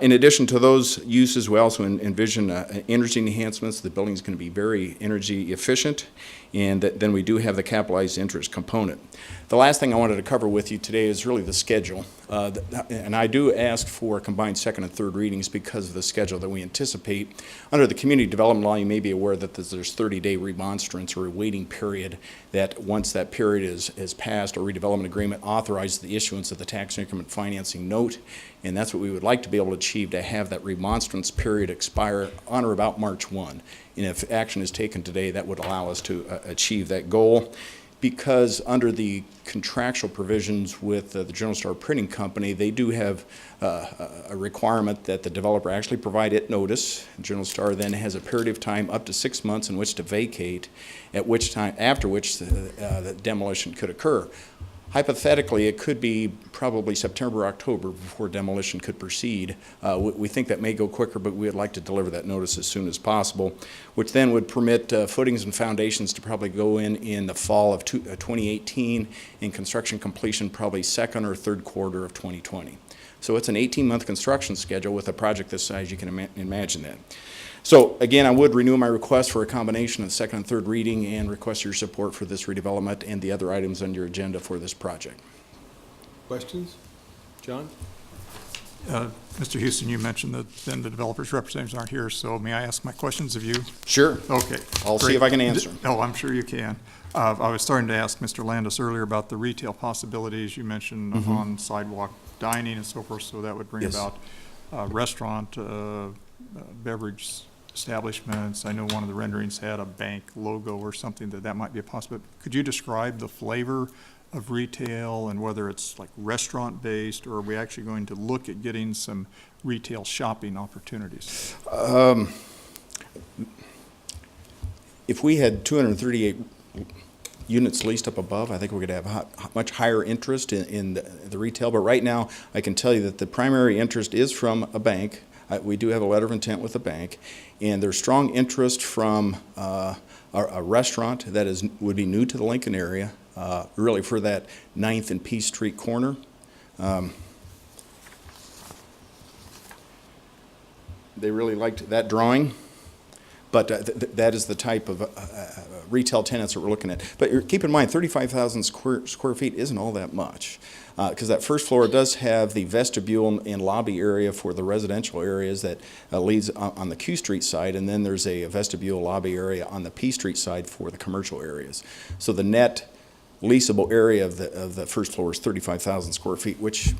S14: In addition to those uses, we also envision energy enhancements. The building is going to be very energy efficient, and then we do have the capitalized interest component. The last thing I wanted to cover with you today is really the schedule. And I do ask for combined second and third readings because of the schedule that we anticipate. Under the community development law, you may be aware that there's 30-day remonstrance or a waiting period, that once that period is passed, a redevelopment agreement authorizes the issuance of the tax increment financing note. And that's what we would like to be able to achieve, to have that remonstrance period expire on or about March 1. And if action is taken today, that would allow us to achieve that goal. Because under the contractual provisions with the General Star Printing Company, they do have a requirement that the developer actually provide it notice. General Star then has a period of time up to 6 months in which to vacate, after which the demolition could occur. Hypothetically, it could be probably September or October before demolition could proceed. We think that may go quicker, but we would like to deliver that notice as soon as possible, which then would permit footings and foundations to probably go in the fall of 2018, and construction completion probably second or third quarter of 2020. So it's an 18-month construction schedule. With a project this size, you can imagine that. So again, I would renew my request for a combination of second and third reading, and request your support for this redevelopment and the other items on your agenda for this project.
S1: Questions? John?
S2: Mr. Houston, you mentioned that then the developers' representatives aren't here, so may I ask my questions of you?
S14: Sure.
S2: Okay.
S14: I'll see if I can answer them.
S2: Oh, I'm sure you can. I was starting to ask Mr. Landis earlier about the retail possibilities. You mentioned on sidewalk dining and so forth, so that would bring
S14: Yes.
S2: about restaurant, beverage establishments. I know one of the renderings had a bank logo or something, that might be a possibility. Could you describe the flavor of retail, and whether it's like restaurant-based, or are we actually going to look at getting some retail shopping opportunities?
S14: If we had 238 units leased up above, I think we're going to have much higher interest in the retail. But right now, I can tell you that the primary interest is from a bank. We do have a letter of intent with the bank, and there's strong interest from a restaurant that would be new to the Lincoln area, really for that 9th and Peace Street corner. They really liked that drawing, but that is the type of retail tenants that we're looking at. But keep in mind, 35,000 square feet isn't all that much, because that first floor does have the vestibule and lobby area for the residential areas that leads on the Q Street side, and then there's a vestibule lobby area on the P Street side for the commercial areas. So the net leasable area of the first floor is 35,000 square feet, which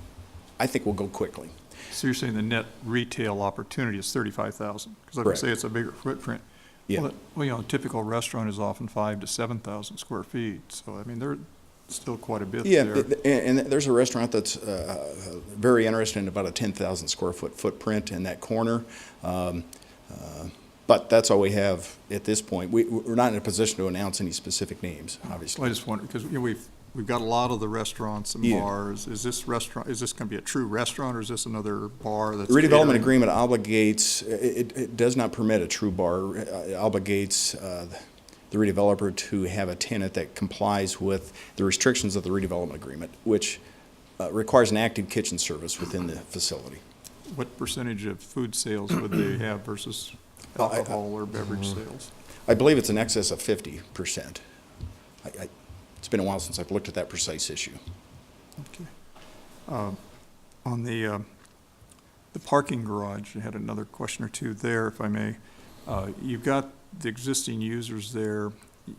S14: I think will go quickly.
S2: So you're saying the net retail opportunity is 35,000? Because like I say, it's a bigger footprint.
S14: Yeah.
S2: Well, you know, a typical restaurant is often 5,000 to 7,000 square feet, so I mean, there's still quite a bit
S14: Yeah,
S2: there.
S14: and there's a restaurant that's very interested in about a 10,000 square foot footprint in that corner. But that's all we have at this point. We're not in a position to announce any specific names, obviously.
S2: Well, I just wonder, because, you know, we've got a lot of the restaurants and
S14: Yeah.
S2: bars. Is this restaurant, is this going to be a true restaurant, or is this another bar that's
S14: The redevelopment
S2: catering?
S14: agreement obligates, it does not permit a true bar. It obligates the redeveloper to have a tenant that complies with the restrictions of the redevelopment agreement, which requires an active kitchen service within the facility.
S2: What percentage of food sales would they have versus alcohol or beverage sales?
S14: I believe it's in excess of 50%. It's been a while since I've looked at that precise issue.
S2: Okay. On the parking garage, I had another question or two there, if I may. You've got the existing users there.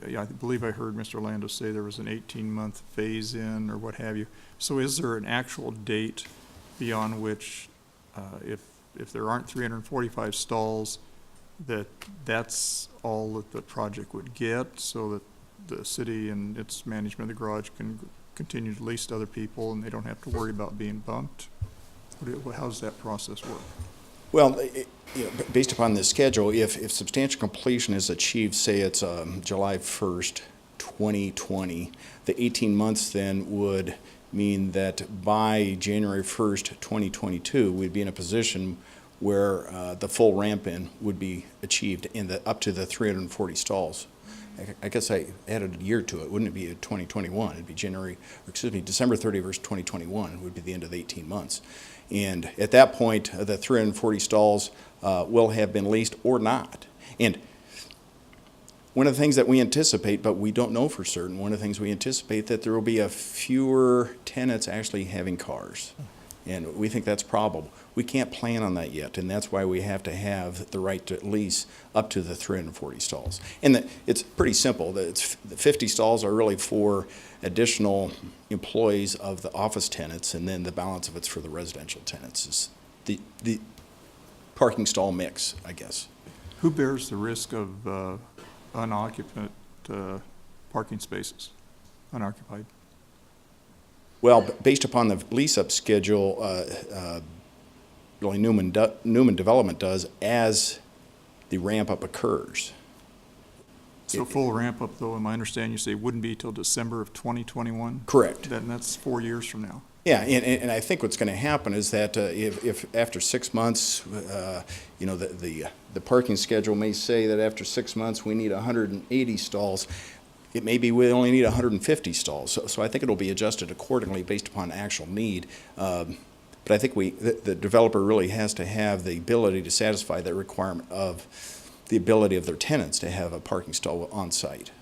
S2: I believe I heard Mr. Lando say there was an 18-month phase-in or what have you. So is there an actual date beyond which, if there aren't 345 stalls, that's all that the project would get, so that the city and its management of the garage can continue to lease to other people and they don't have to worry about being bumped? How does that process work?
S14: Well, you know, based upon the schedule, if substantial completion is achieved, say it's July 1st, 2020, the 18 months then would mean that by January 1st, 2022, we'd be in a position where the full ramp-in would be achieved up to the 340 stalls. I guess I added a year to it. Wouldn't it be 2021? It'd be December 31st, 2021 would be the end of the 18 months. And at that point, the 340 stalls will have been leased or not. And one of the things that we anticipate, but we don't know for certain, one of the things we anticipate that there will be fewer tenants actually having cars. And we think that's probable. We can't plan on that yet, and that's why we have to have the right to lease up to the 340 stalls. And it's pretty simple. The 50 stalls are really for additional employees of the office tenants, and then the balance of it's for the residential tenants. Is the parking stall mix, I guess.
S2: Who bears the risk of unoccupied parking spaces, unoccupied?
S14: Well, based upon the lease-up schedule, really Newman Development does as the ramp-up occurs.
S2: So full ramp-up, though, in my understanding, you say wouldn't be till December of 2021?
S14: Correct.
S2: Then that's 4 years from now.
S14: Yeah, and I think what's going to happen is that if after 6 months, you know, the parking schedule may say that after 6 months we need 180 stalls, it may be we only need 150 stalls. So I think it'll be adjusted accordingly based upon actual need. But I think the developer really has to have the ability to satisfy that requirement of the ability of their tenants to have a parking stall on site.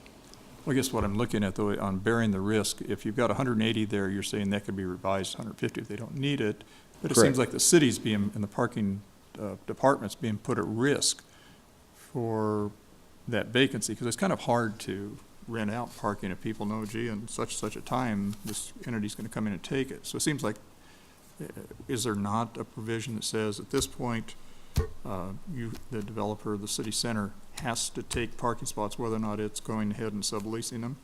S2: Well, I guess what I'm looking at, though, on bearing the risk, if you've got 180 there, you're saying that could be revised to 150 if they don't need it. But it
S14: Correct.
S2: seems like the city's being, and the parking department's being put at risk for that vacancy, because it's kind of hard to rent out parking if people know, gee, in such a time, this entity's going to come in and take it. So it seems like, is there not a provision that says at this point, the developer, the city center, has to take parking spots whether or not it's going ahead and subleasing them?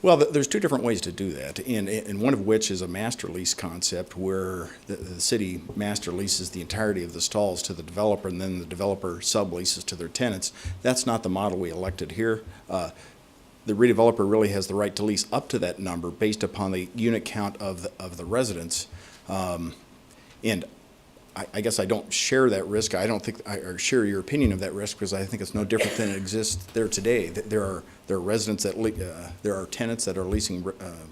S14: Well, there's two different ways to do that, and one of which is a master lease concept where the city master leases the entirety of the stalls to the developer, and then the developer subleases to their tenants. That's not the model we elected here. The redeveloper really has the right to lease up to that number based upon the unit count of the residents. And I guess I don't share that risk. I don't think or share your opinion of that risk, because I think it's no different than it exists there today. There are residents that there are tenants that are leasing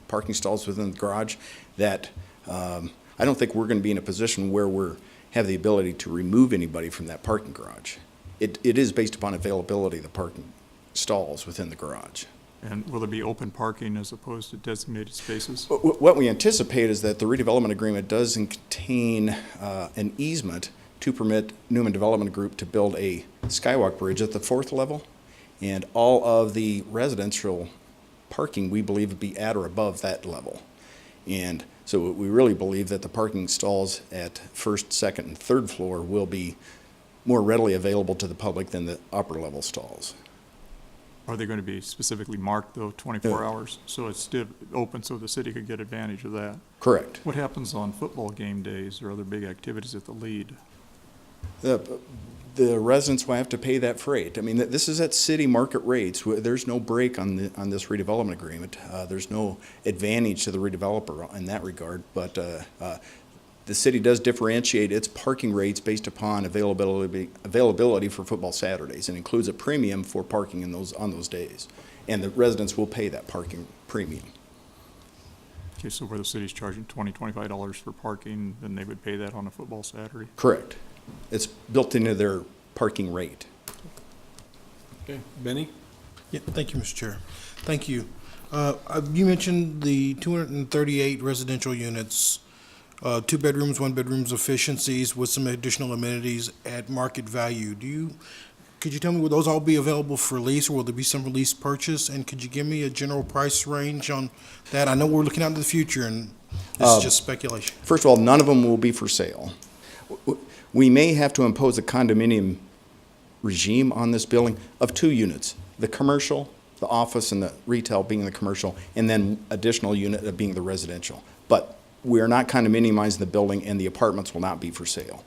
S14: parking stalls within the garage that I don't think we're going to be in a position where we have the ability to remove anybody from that parking garage. It is based upon availability of the parking stalls within the garage.
S2: And will there be open parking as opposed to designated spaces?
S14: What we anticipate is that the redevelopment agreement does contain an easement to permit Newman Development Group to build a skywalk bridge at the 4th level, and all of the residential parking, we believe, would be at or above that level. And so we really believe that the parking stalls at 1st, 2nd, and 3rd floor will be more readily available to the public than the upper level stalls.
S2: Are they going to be specifically marked, though, 24 hours? So it's still open so the city could get advantage of that?
S14: Correct.
S2: What happens on football game days or other big activities at the lead?
S14: The residents will have to pay that freight. I mean, this is at city market rates. There's no break on this redevelopment agreement. There's no advantage to the redeveloper in that regard, but the city does differentiate its parking rates based upon availability for football Saturdays, and includes a premium for parking on those days. And the residents will pay that parking premium.
S2: Okay, so where the city's charging $20, $25 for parking, then they would pay that on a football Saturday?
S14: Correct. It's built into their parking rate.
S1: Okay, Benny?
S15: Yeah, thank you, Mr. Chair. Thank you. You mentioned the 238 residential units, 2 bedrooms, 1 bedrooms efficiencies with some additional amenities at market value. Could you tell me, will those all be available for lease, or will there be some lease purchase? And could you give me a general price range on that? I know we're looking out into the future, and this is just speculation.
S14: First of all, none of them will be for sale. We may have to impose a condominium regime on this building of 2 units, the commercial, the office, and the retail being the commercial, and then additional unit of being the residential. But we are not condominiumizing the building, and the apartments will not be for sale.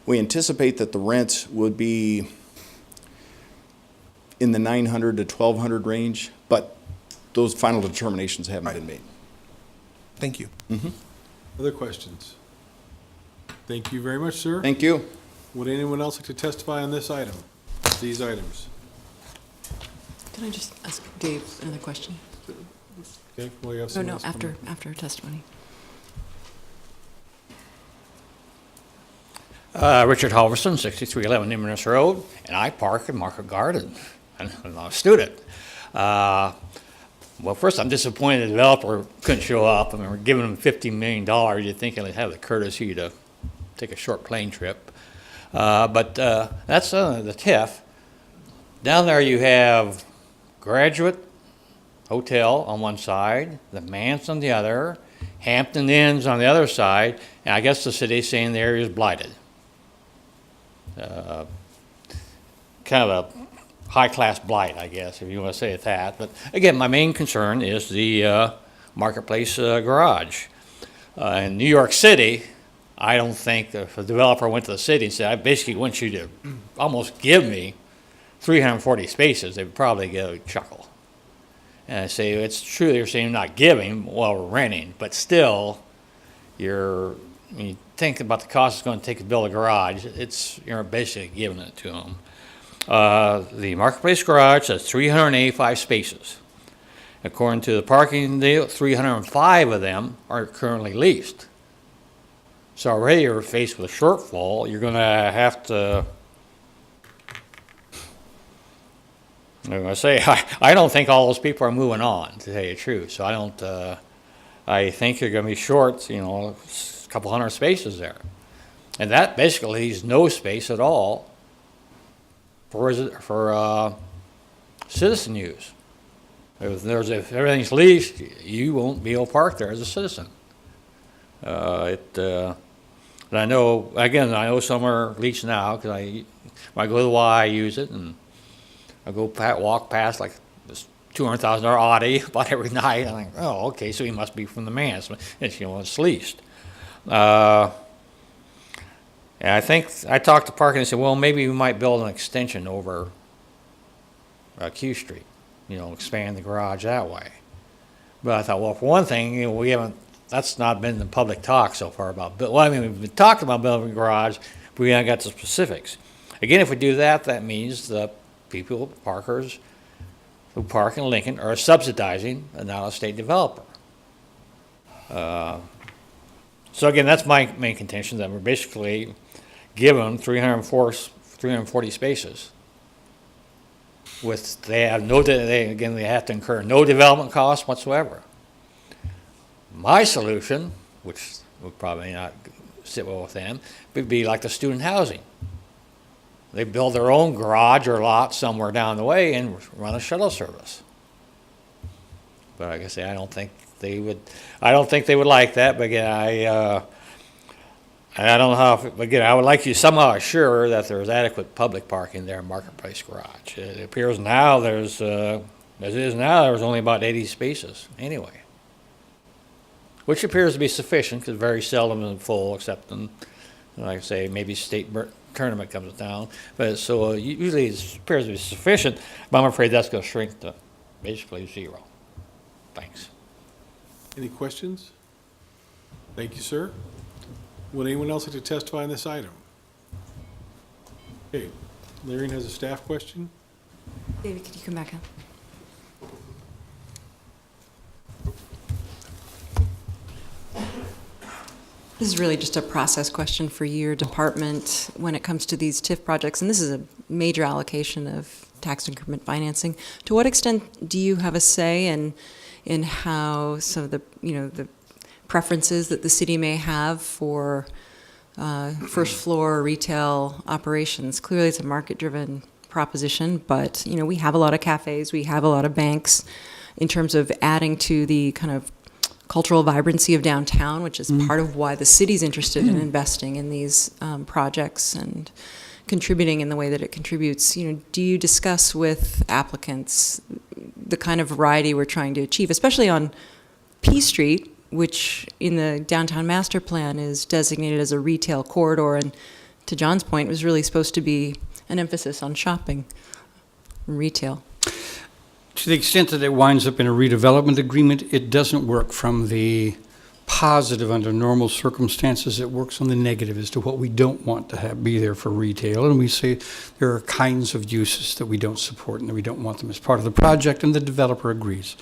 S14: We anticipate that the rents would be in the $900 to $1,200 range, but those final determinations haven't been made.
S15: Thank you.
S1: Other questions? Thank you very much, sir.
S14: Thank you.
S1: Would anyone else like to testify on this item, these items?
S5: Can I just ask Dave another question?
S1: Okay, well, you have
S5: Oh,
S1: someone
S5: no,
S1: else come in.
S5: after testimony.
S16: Richard Halverson, 6311 Inverness Road, and I park in Market Garden, and I'm a student. Well, first, I'm disappointed the developer couldn't show up. I mean, we're giving him $15 million. You'd think he'd have the courtesy to take a short plane trip. But that's the TIF. Down there you have Graduate Hotel on one side, the Manse on the other, Hampton Inn's on the other side, and I guess the city's saying the area is blighted. Kind of a high-class blight, I guess, if you want to say it that. But again, my main concern is the Marketplace garage. In New York City, I don't think if a developer went to the city and said, I basically want you to almost give me 340 spaces, they would probably get a chuckle. And I say, it's true they're saying not giving, well, we're renting, but still, when you think about the cost it's going to take to build a garage, you're basically giving it to them. The Marketplace garage has 385 spaces. According to the parking deal, 305 of them are currently leased. So already you're faced with a shortfall. You're going to have to, I'm going to say, I don't think all those people are moving on, to tell you the truth. So I think you're going to be short, a couple hundred spaces there. And that basically leaves no space at all for citizen use. If everything's leased, you won't be able to park there as a citizen. And I know some are leased now, because when I go to the Y, I use it, and I walk past like this $200,000 Audi about every night. I'm like, oh, okay, so he must be from the Manse. It's leased. And I think I talked to parking and said, well, maybe we might build an extension over Q Street, expand the garage that way. But I thought, well, for one thing, that's not been the public talk so far about, we've been talking about building a garage, but we haven't got the specifics. Again, if we do that, that means the parkers who park in Lincoln are subsidizing an out-of-state developer. So again, that's my main contention, that we're basically given 340 spaces. They have to incur no development costs whatsoever. My solution, which would probably not sit well with them, would be like the student housing. They build their own garage or lot somewhere down the way and run a shuttle service. But like I say, I don't think they would like that. But again, And I don't know how, again, I would like you somehow assure that there's adequate public parking there in Marketplace Garage. It appears now there's, as it is now, there's only about 80 spaces anyway. Which appears to be sufficient, because very seldom is full, except in, like I say, maybe state tournament comes to town. But so usually it appears to be sufficient, but I'm afraid that's going to shrink to basically zero. Thanks.
S1: Any questions? Thank you, sir. Would anyone else like to testify on this item? Okay, Larry has a staff question.
S5: David, could you come back up? This is really just a process question for your department when it comes to these TIF projects, and this is a major allocation of tax increment financing. To what extent do you have a say in how some of the, the preferences that the city may have for first floor retail operations? Clearly, it's a market-driven proposition, but we have a lot of cafes, we have a lot of banks. In terms of adding to the kind of cultural vibrancy of downtown, which is part of why the city's interested in investing in these projects and contributing in the way that it contributes. Do you discuss with applicants the kind of variety we're trying to achieve, especially on P Street, which in the downtown master plan is designated as a retail corridor, and to John's point, was really supposed to be an emphasis on shopping and retail?
S12: To the extent that it winds up in a redevelopment agreement, it doesn't work from the positive under normal circumstances. It works on the negative as to what we don't want to have be there for retail. And we say there are kinds of uses that we don't support and that we don't want them as part of the project, and the developer agrees.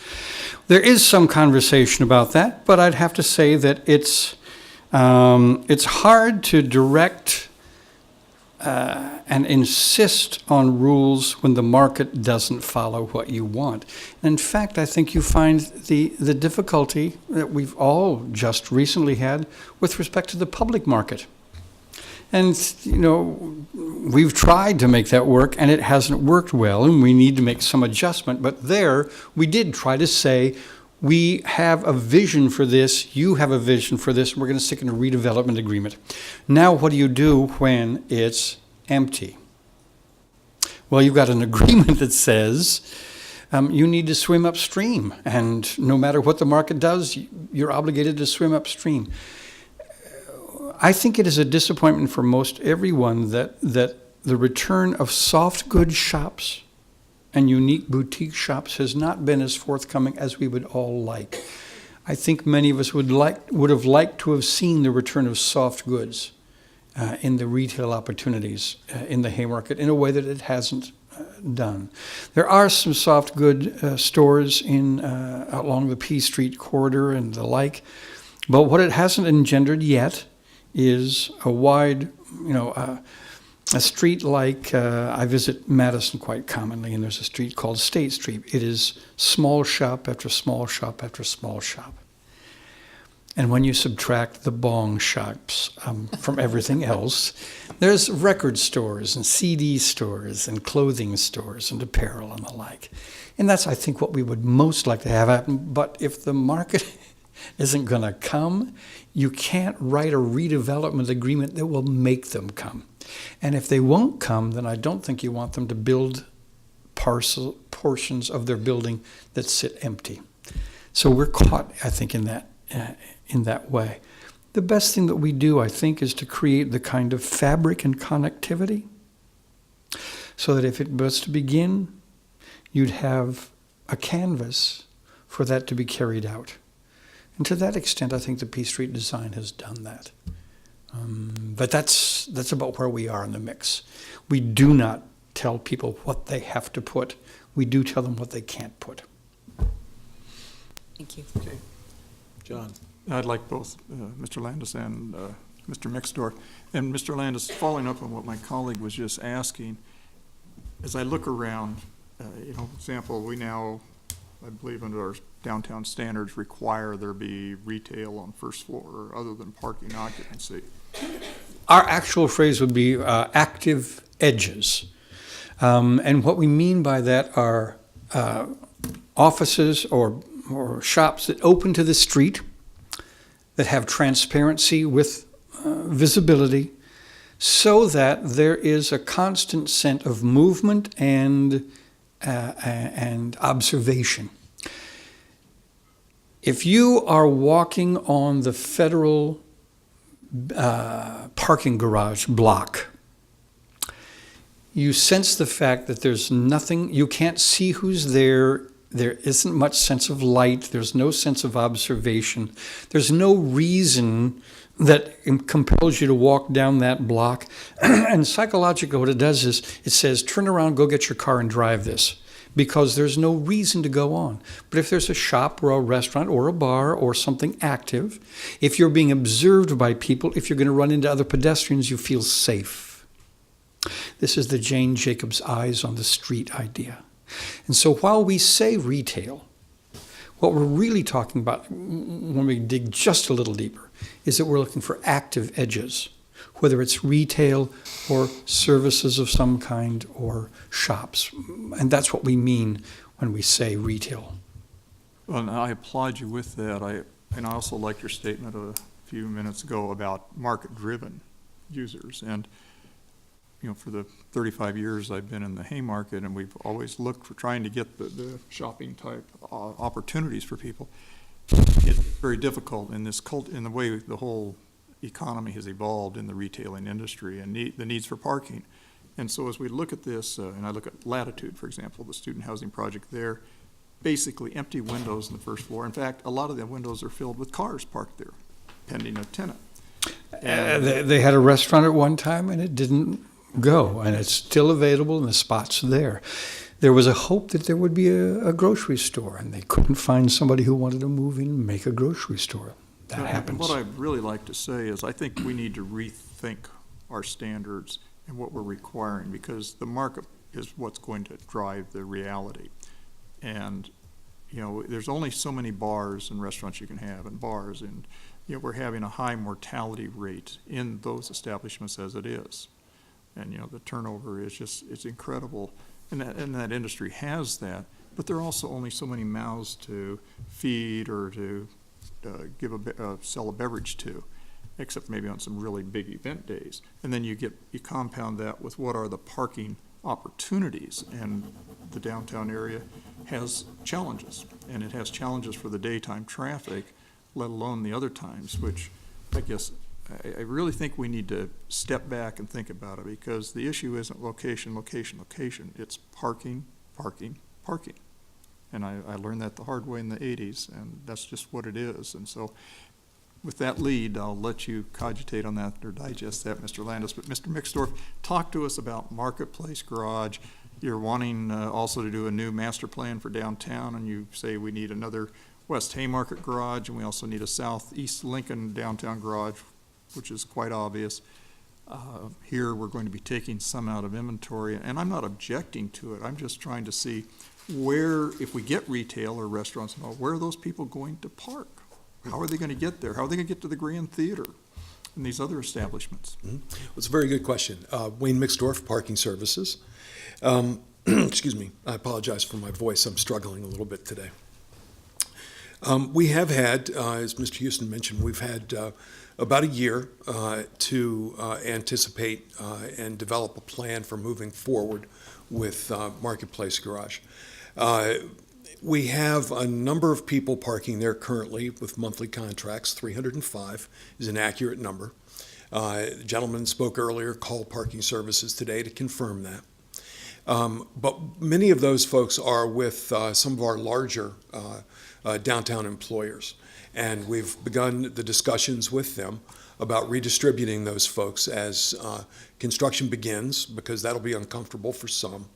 S12: There is some conversation about that, but I'd have to say that it's hard to direct and insist on rules when the market doesn't follow what you want. And in fact, I think you find the difficulty that we've all just recently had with respect to the public market. And, we've tried to make that work, and it hasn't worked well, and we need to make some adjustment. But there, we did try to say, we have a vision for this, you have a vision for this, and we're going to stick in a redevelopment agreement. Now, what do you do when it's empty? Well, you've got an agreement that says you need to swim upstream, and no matter what the market does, you're obligated to swim upstream. I think it is a disappointment for most everyone that the return of soft goods shops and unique boutique shops has not been as forthcoming as we would all like. I think many of us would have liked to have seen the return of soft goods in the retail opportunities in the Haymarket in a way that it hasn't done. There are some soft good stores along the P Street corridor and the like, but what it hasn't engendered yet is a wide, a street like, I visit Madison quite commonly, and there's a street called State Street. It is small shop after small shop after small shop. And when you subtract the bong shops from everything else, there's record stores and CD stores and clothing stores and apparel and the like. And that's, I think, what we would most like to have happen. But if the market isn't going to come, you can't write a redevelopment agreement that will make them come. And if they won't come, then I don't think you want them to build portions of their building that sit empty. So we're caught, I think, in that way. The best thing that we do, I think, is to create the kind of fabric and connectivity so that if it was to begin, you'd have a canvas for that to be carried out. And to that extent, I think the P Street design has done that. But that's about where we are in the mix. We do not tell people what they have to put. We do tell them what they can't put.
S5: Thank you.
S1: Okay. John.
S2: I'd like both Mr. Landis and Mr. Mixdorf. And Mr. Landis, following up on what my colleague was just asking, as I look around, for example, we now, I believe under our downtown standards, require there be retail on first floor other than parking occupancy.
S12: Our actual phrase would be active edges. And what we mean by that are offices or shops that open to the street, that have transparency with visibility so that there is a constant sense of movement and observation. If you are walking on the federal parking garage block, you sense the fact that there's nothing, you can't see who's there. There isn't much sense of light. There's no sense of observation. There's no reason that compels you to walk down that block. And psychologically, what it does is it says, turn around, go get your car and drive this, because there's no reason to go on. But if there's a shop or a restaurant or a bar or something active, if you're being observed by people, if you're going to run into other pedestrians, you feel safe. This is the Jane Jacobs eyes on the street idea. And so while we say retail, what we're really talking about when we dig just a little deeper is that we're looking for active edges, whether it's retail or services of some kind or shops. And that's what we mean when we say retail.
S2: Well, and I applaud you with that. And I also liked your statement a few minutes ago about market-driven users. And you know, for the 35 years I've been in the Haymarket, and we've always looked for trying to get the shopping type opportunities for people. It's very difficult in this in the way the whole economy has evolved in the retailing industry and the needs for parking. And so as we look at this, and I look at Latitude, for example, the student housing project there, basically empty windows on the first floor. In fact, a lot of the windows are filled with cars parked there, pending a tenant.
S12: They had a restaurant at one time, and it didn't go, and it's still available, and the spots are there. There was a hope that there would be a grocery store, and they couldn't find somebody who wanted to move in and make a grocery store. That happens.
S2: What I'd really like to say is I think we need to rethink our standards and what we're requiring, because the market is what's going to drive the reality. And, you know, there's only so many bars and restaurants you can have, and bars, and, you know, we're having a high mortality rate in those establishments as it is. And, you know, the turnover is just, it's incredible. And that industry has that, but there are also only so many mouths to feed or to sell a beverage to, except maybe on some really big event days. And then you compound that with what are the parking opportunities, and the downtown area has challenges, and it has challenges for the daytime traffic, let alone the other times, which I guess I really think we need to step back and think about it, because the issue isn't location, location, location. It's parking, parking, parking. And I learned that the hard way in the 80s, and that's just what it is. And so with that lead, I'll let you cogitate on that or digest that, Mr. Landis. But Mr. Mixdorf, talk to us about Marketplace Garage. You're wanting also to do a new master plan for downtown, and you say we need another West Haymarket garage, and we also need a Southeast Lincoln downtown garage, which is quite obvious. Here we're going to be taking some out of inventory, and I'm not objecting to it. I'm just trying to see where, if we get retail or restaurants and all, where are those people going to park? How are they going to get there? How are they going to get to the Grand Theater and these other establishments?
S17: Well, it's a very good question. Wayne Mixdorf, Parking Services. Excuse me, I apologize for my voice. I'm struggling a little bit today. We have had, as Mr. Houston mentioned, we've had about a year to anticipate and develop a plan for moving forward with Marketplace Garage. We have a number of people parking there currently with monthly contracts. 305 is an accurate number. The gentleman spoke earlier, called Parking Services today to confirm that. But many of those folks are with some of our larger downtown employers. And we've begun the discussions with them about redistributing those folks as construction begins, because that'll be uncomfortable for some.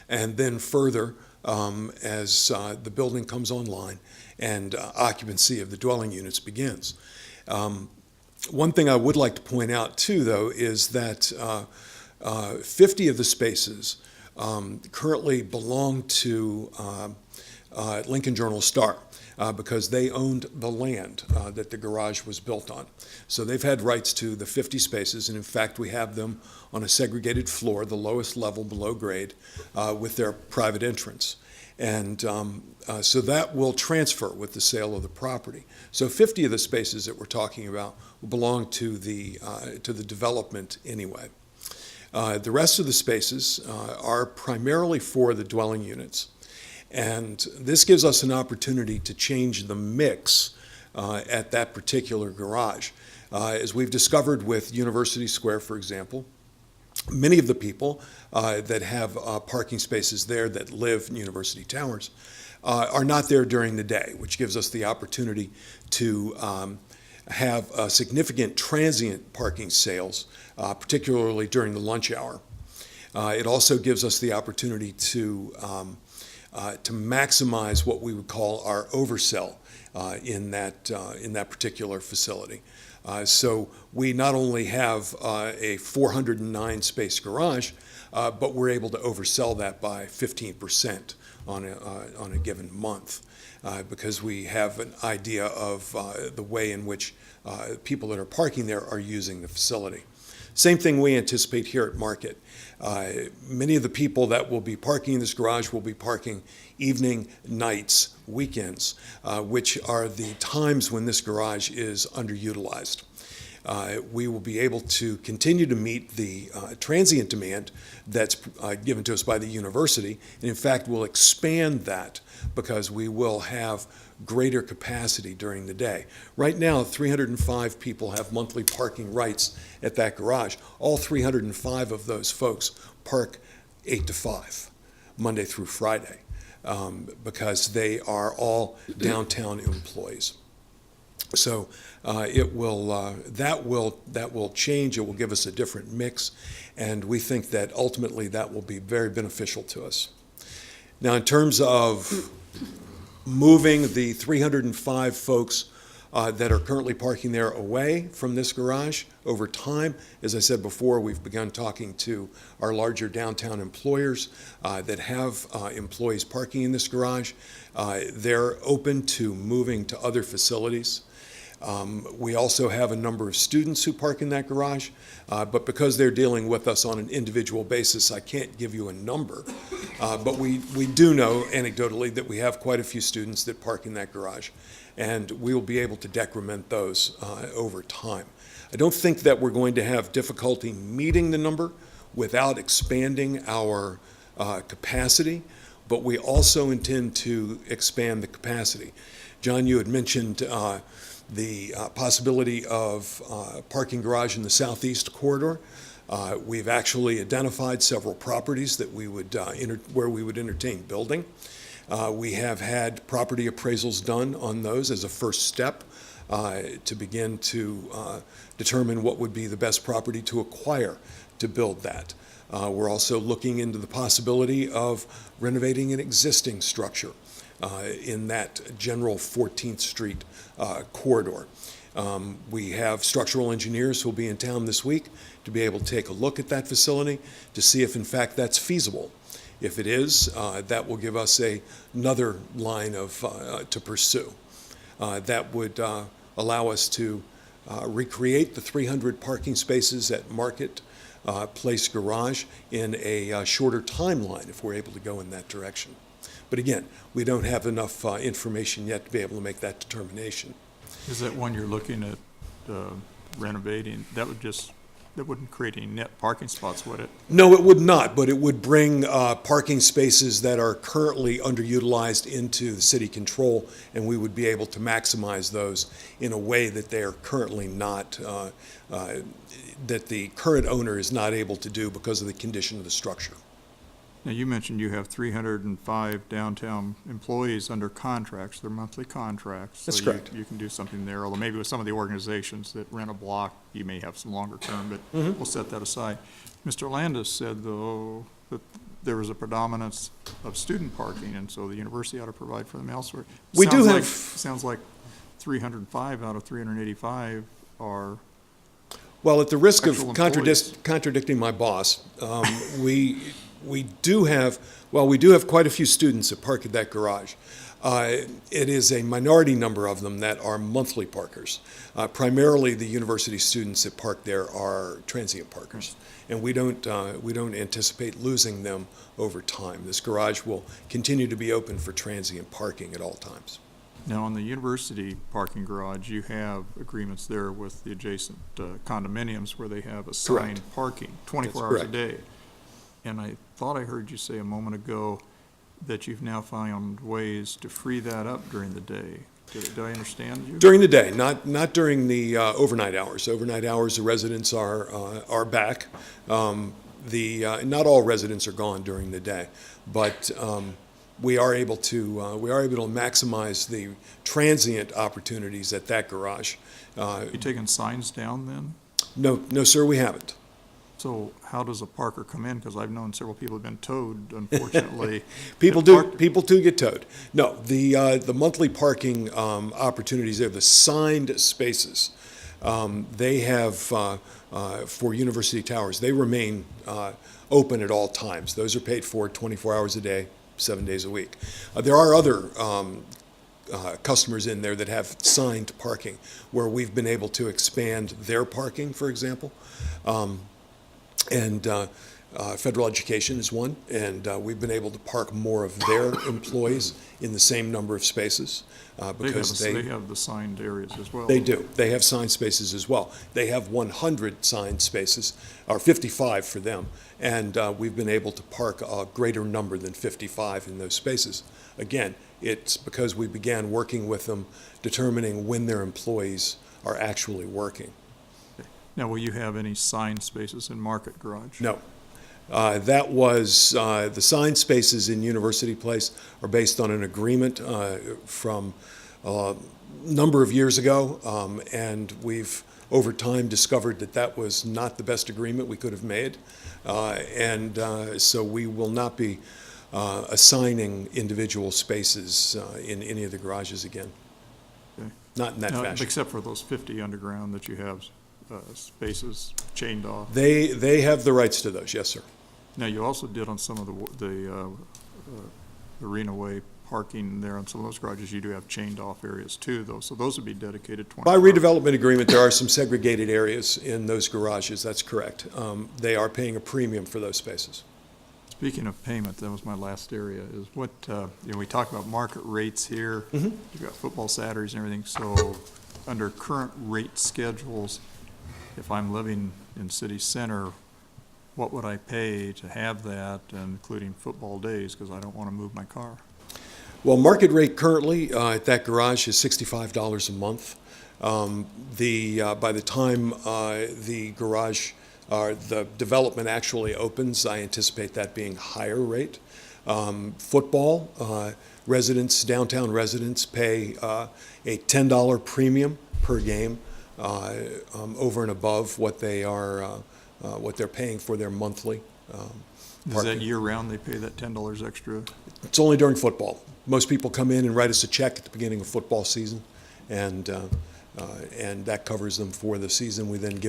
S17: And then further, as the building comes online and occupancy of the dwelling units begins. One thing I would like to point out too, though, is that 50 of the spaces currently belong to Lincoln Journal-Star. Because they owned the land that the garage was built on. So they've had rights to the 50 spaces, and in fact we have them on a segregated floor, the lowest level below grade, with their private entrance. And so that will transfer with the sale of the property. So 50 of the spaces that we're talking about will belong to the development anyway. The rest of the spaces are primarily for the dwelling units. And this gives us an opportunity to change the mix at that particular garage. As we've discovered with University Square, for example, many of the people that have parking spaces there that live in University Towers are not there during the day, which gives us the opportunity to have significant transient parking sales, particularly during the lunch hour. It also gives us the opportunity to maximize what we would call our oversell in that particular facility. So we not only have a 409 space garage, but we're able to oversell that by 15% on a given month, because we have an idea of the way in which people that are parking there are using the facility. Same thing we anticipate here at Market. Many of the people that will be parking in this garage will be parking evening, nights, weekends, which are the times when this garage is underutilized. We will be able to continue to meet the transient demand that's given to us by the university, and in fact we'll expand that because we will have greater capacity during the day. Right now, 305 people have monthly parking rights at that garage. All 305 of those folks park 8 to 5, Monday through Friday, because they are all downtown employees. So that will change. It will give us a different mix, and we think that ultimately that will be very beneficial to us. Now, in terms of moving the 305 folks that are currently parking there away from this garage over time, as I said before, we've begun talking to our larger downtown employers that have employees parking in this garage. They're open to moving to other facilities. We also have a number of students who park in that garage, but because they're dealing with us on an individual basis, I can't give you a number. But we do know anecdotally that we have quite a few students that park in that garage, and we will be able to decrement those over time. I don't think that we're going to have difficulty meeting the number without expanding our capacity, but we also intend to expand the capacity. John, you had mentioned the possibility of parking garage in the southeast corridor. We've actually identified several properties that we would where we would entertain building. We have had property appraisals done on those as a first step to begin to determine what would be the best property to acquire to build that. We're also looking into the possibility of renovating an existing structure in that general 14th Street corridor. We have structural engineers who will be in town this week to be able to take a look at that facility to see if in fact that's feasible. If it is, that will give us another line of to pursue. That would allow us to recreate the 300 parking spaces at Market Place Garage in a shorter timeline if we're able to go in that direction. But again, we don't have enough information yet to be able to make that determination.
S2: Is that one you're looking at renovating? That wouldn't create any net parking spots, would it?
S17: No, it would not, but it would bring parking spaces that are currently underutilized into the city control, and we would be able to maximize those in a way that they are currently not, that the current owner is not able to do because of the condition of the structure.
S2: Now, you mentioned you have 305 downtown employees under contracts, they're monthly contracts.
S17: That's
S2: so
S17: correct.
S2: You can do something there, although maybe with some of the organizations that rent a block, you may have some longer term, but we'll set that aside. Mr. Landis said, though, that there was a predominance of student parking, and so the university ought to provide for them elsewhere.
S17: We do have...
S2: Sounds like 305 out of 385 are...
S17: Well, at the risk of contradicting my boss, we do have quite a few students that park at that garage. It is a minority number of them that are monthly parkers. Primarily, the university students that park there are transient parkers, and we don't anticipate losing them over time. This garage will continue to be open for transient parking at all times.
S2: Now, on the university parking garage, you have agreements there with the adjacent condominiums where they have assigned parking 24 hours a day. And I thought I heard you say a moment ago that you've now found ways to free that up during the day. Did I understand you?
S17: During the day, not during the overnight hours. Overnight hours, the residents are back. Not all residents are gone during the day, but we are able to maximize the transient opportunities at that garage.
S2: You taking signs down then?
S17: No, sir, we haven't.
S2: So how does a parker come in? Because I've known several people have been towed, unfortunately.
S17: People do get towed. No, the monthly parking opportunities there, the signed spaces, they have for University Towers, they remain open at all times. Those are paid for 24 hours a day, 7 days a week. There are other customers in there that have signed parking where we've been able to expand their parking, for example. Federal education is one, and we've been able to park more of their employees in the same number of spaces because
S2: they have the signed areas as well.
S17: They do. They have signed spaces as well. They have 100 signed spaces, or 55 for them, and we've been able to park a greater number than 55 in those spaces. Again, it's because we began working with them, determining when their employees are actually working.
S2: Now, will you have any signed spaces in Market Garage?
S17: No. That was, the signed spaces in University Place are based on an agreement from a number of years ago, and we've, over time, discovered that that was not the best agreement we could have made. So we will not be assigning individual spaces in any of the garages again.
S2: Okay.
S17: Not in that fashion.
S2: Except for those 50 underground that you have spaces chained off.
S17: They have the rights to those, yes, sir.
S2: Now, you also did on some of the Arena Way parking there on some of those garages, you do have chained off areas too, though. So those would be dedicated 24
S17: By
S2: hours.
S17: redevelopment agreement, there are some segregated areas in those garages, that's correct. They are paying a premium for those spaces.
S2: Speaking of payment, that was my last area, is what, we talk about market rates here. You've got football Saturdays and everything, so under current rate schedules, if I'm living in city center, what would I pay to have that, including football days, because I don't want to move my car?
S17: Well, market rate currently at that garage is $65 a month. By the time the garage, the development actually opens, I anticipate that being higher rate. Football, downtown residents pay a $10 premium per game over and above what they are, what they're paying for their monthly
S2: Is that year-round, they pay that $10 extra?
S17: It's only during football. Most people come in and write us a check at the beginning of football season, and that covers them for the season. We then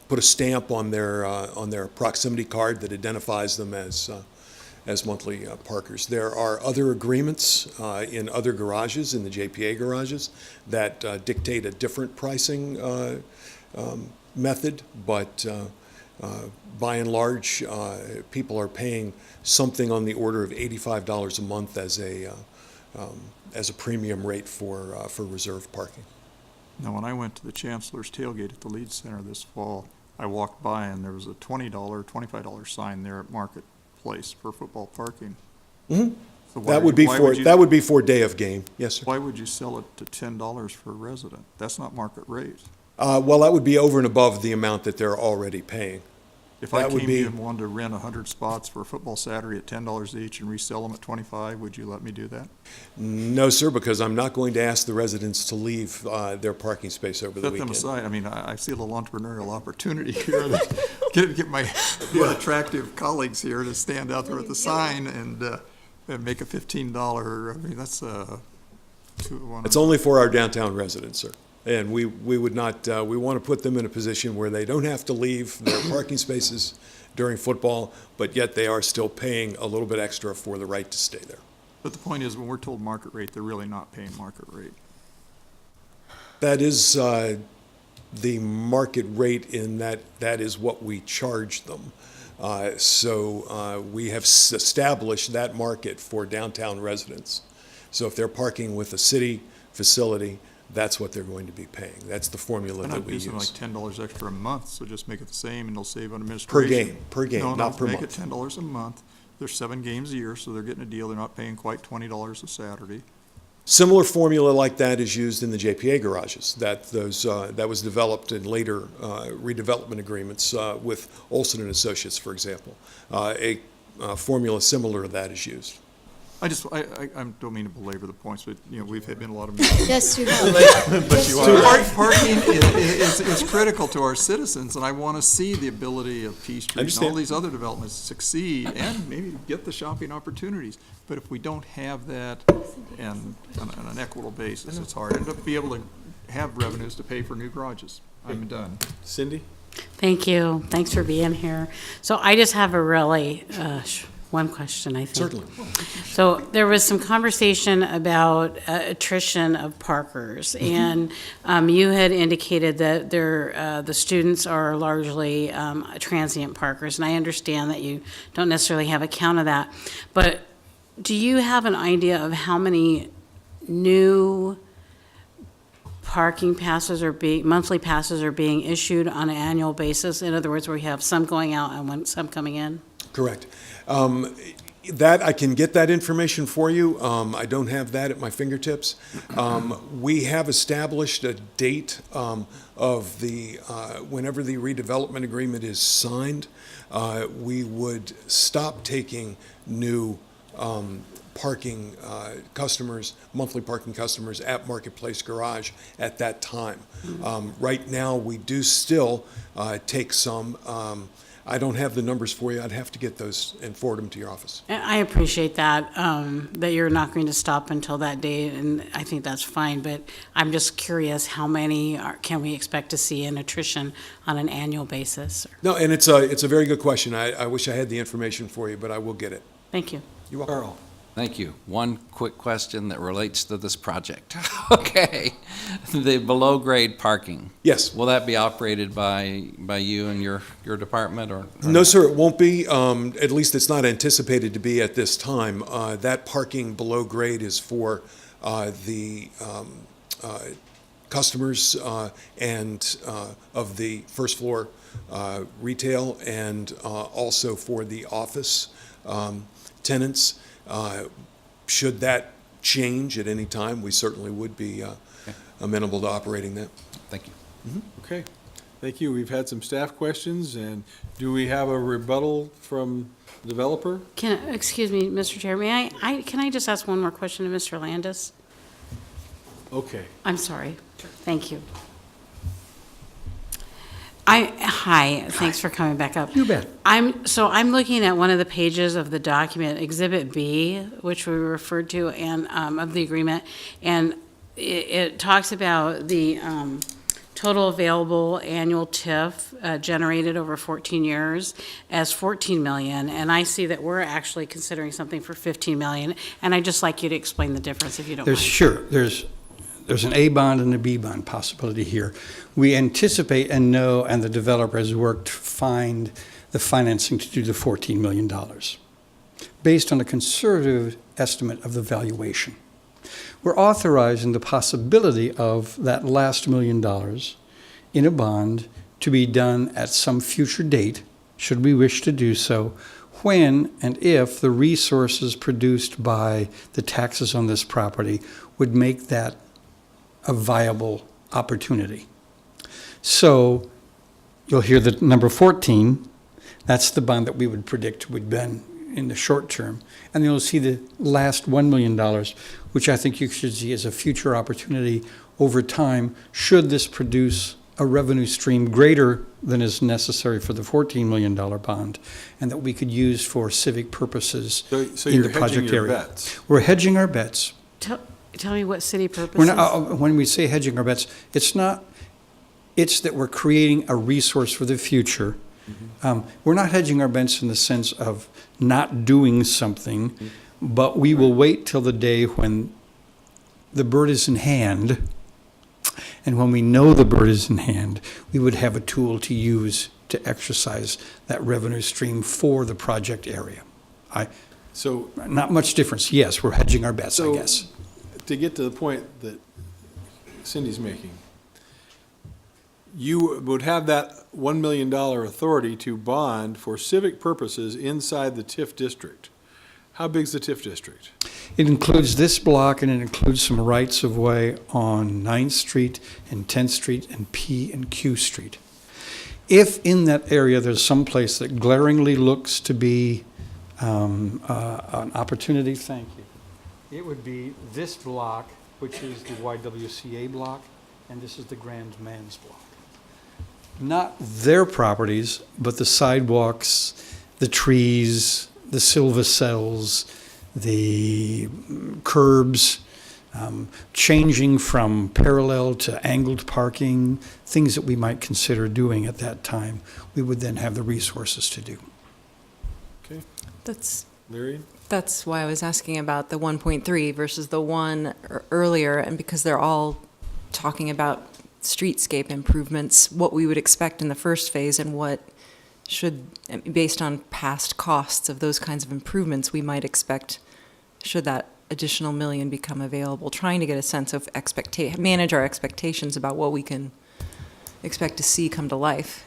S17: put a stamp on their proximity card that identifies them as monthly parkers. There are other agreements in other garages, in the JPA garages, that dictate a different pricing method, but by and large, people are paying something on the order of $85 a month as a premium rate for reserve parking.
S2: Now, when I went to the Chancellor's Tailgate at the Leeds Center this fall, I walked by and there was a $20, $25 sign there at Marketplace for football parking.
S17: Mm-hmm.
S2: So
S17: That would be for day of game, yes, sir.
S2: Why would you sell it to $10 for a resident? That's not market rate.
S17: Well, that would be over and above the amount that they're already paying.
S2: If I came in and wanted to rent 100 spots for a football Saturday at $10 each and resell them at $25, would you let me do that?
S17: No, sir, because I'm not going to ask the residents to leave their parking space over the weekend.
S2: Set them aside. I mean, I see a little entrepreneurial opportunity here to get my attractive colleagues here to stand out there with the sign and make a $15. I mean, that's
S17: It's only for our downtown residents, sir. And we would not, we want to put them in a position where they don't have to leave their parking spaces during football, but yet they are still paying a little bit extra for the right to stay there.
S2: But the point is, when we're told market rate, they're really not paying market rate.
S17: That is the market rate in that is what we charge them. So we have established that market for downtown residents. So if they're parking with a city facility, that's what they're going to be paying. That's the formula
S2: And
S17: that
S2: I'd
S17: we
S2: use
S17: use.
S2: something like $10 extra a month, so just make it the same and they'll save on administration.
S17: Per game,
S2: No,
S17: not per
S2: make
S17: month.
S2: it $10 a month. There's 7 games a year, so they're getting a deal. They're not paying quite $20 a Saturday.
S17: Similar formula like that is used in the JPA garages. That was developed in later redevelopment agreements with Olson and Associates, for example. A formula similar to that is used.
S2: I don't mean to belabor the points, but, we've been a lot of meetings.
S3: Yes, you have.
S2: But parking is critical to our citizens, and I want to see the ability of P Street and all
S17: Understand.
S2: these other developments succeed and maybe get the shopping opportunities. But if we don't have that and on an equitable basis, it's hard. And to be able to have revenues to pay for new garages. I'm done.
S1: Cindy?
S10: Thank you. Thanks for being here. So I just have a really, one question, I think.
S17: Certainly.
S10: So there was some conversation about attrition of parkers, and you had indicated that the students are largely transient parkers, and I understand that you don't necessarily have a count of that, but do you have an idea of how many new parking passes monthly passes are being issued on an annual basis? In other words, where you have some going out and some coming in?
S17: Correct. That, I can get that information for you. I don't have that at my fingertips. We have established a date of whenever the redevelopment agreement is signed, we would stop taking new parking customers, monthly parking customers at Marketplace Garage at that time. Right now, we do still take some. I don't have the numbers for you. I'd have to get those and forward them to your office.
S10: And I appreciate that, that you're not going to stop until that date, and I think that's fine, but I'm just curious, how many can we expect to see in attrition on an annual basis?
S17: No, and it's a very good question. I wish I had the information for you, but I will get it.
S10: Thank you.
S17: You're welcome.
S13: Thank you. One quick question that relates to this project. Okay, the below-grade parking.
S17: Yes.
S13: Will that be operated by you and your department, or?
S17: No, sir, it won't be. At least it's not anticipated to be at this time. That parking below grade is for the customers and of the first floor retail, and also for the office tenants. Should that change at any time, we certainly would be amenable to operating that.
S13: Thank you.
S1: Okay, thank you. We've had some staff questions, and do we have a rebuttal from the developer?
S10: Excuse me, Mr. Chair, can I just ask one more question to Mr. Landis?
S1: Okay.
S10: I'm sorry. Thank you. Hi, thanks for coming back up.
S12: You bet.
S10: I'm looking at one of the pages of the document, Exhibit B, which we referred to, and of the agreement, and it talks about the total available annual TIF generated over 14 years as 14 million, and I see that we're actually considering something for 15 million, and I'd just like you to explain the difference if you don't mind.
S12: Sure. There's an A bond and a B bond possibility here. We anticipate and know, and the developer has worked to find the financing to do the $14 million, based on a conservative estimate of the valuation. We're authorizing the possibility of that last $1 million in a bond to be done at some future date, should we wish to do so, when and if the resources produced by the taxes on this property would make that a viable opportunity. So you'll hear the number 14. That's the bond that we would predict would be in the short term. And you'll see the last $1 million, which I think you should see as a future opportunity over time, should this produce a revenue stream greater than is necessary for the $14 million bond, and that we could use for civic purposes
S1: So
S12: in
S1: you're
S12: the project
S1: hedging your
S12: area.
S1: bets.
S12: We're hedging our bets.
S10: Tell me what city
S12: We're
S10: purposes?
S12: not, when we say hedging our bets, it's that we're creating a resource for the future. We're not hedging our bets in the sense of not doing something, but we will wait till the day when the bird is in hand. And when we know the bird is in hand, we would have a tool to use to exercise that revenue stream for the project area.
S1: So,
S12: Not much difference. Yes, we're hedging our bets, I
S1: So-
S12: guess.
S1: to get to the point that Cindy's making, you would have that $1 million authority to bond for civic purposes inside the TIF district. How big's the TIF district?
S12: It includes this block, and it includes some rights-of-way on 9th Street and 10th Street and P and Q Street. If in that area there's some place that glaringly looks to be an opportunity, thank you. It would be this block, which is the YWCA block, and this is the Grand Man's block. Not their properties, but the sidewalks, the trees, the silva cells, the curbs, changing from parallel to angled parking, things that we might consider doing at that time, we would then have the resources to do.
S1: Okay,
S5: That's
S1: Larry?
S5: why I was asking about the 1.3 versus the one earlier, and because they're all talking about streetscape improvements, what we would expect in the first phase and what should, based on past costs of those kinds of improvements, we might expect should that additional $1 million become available, trying to get a sense of manage our expectations about what we can expect to see come to life.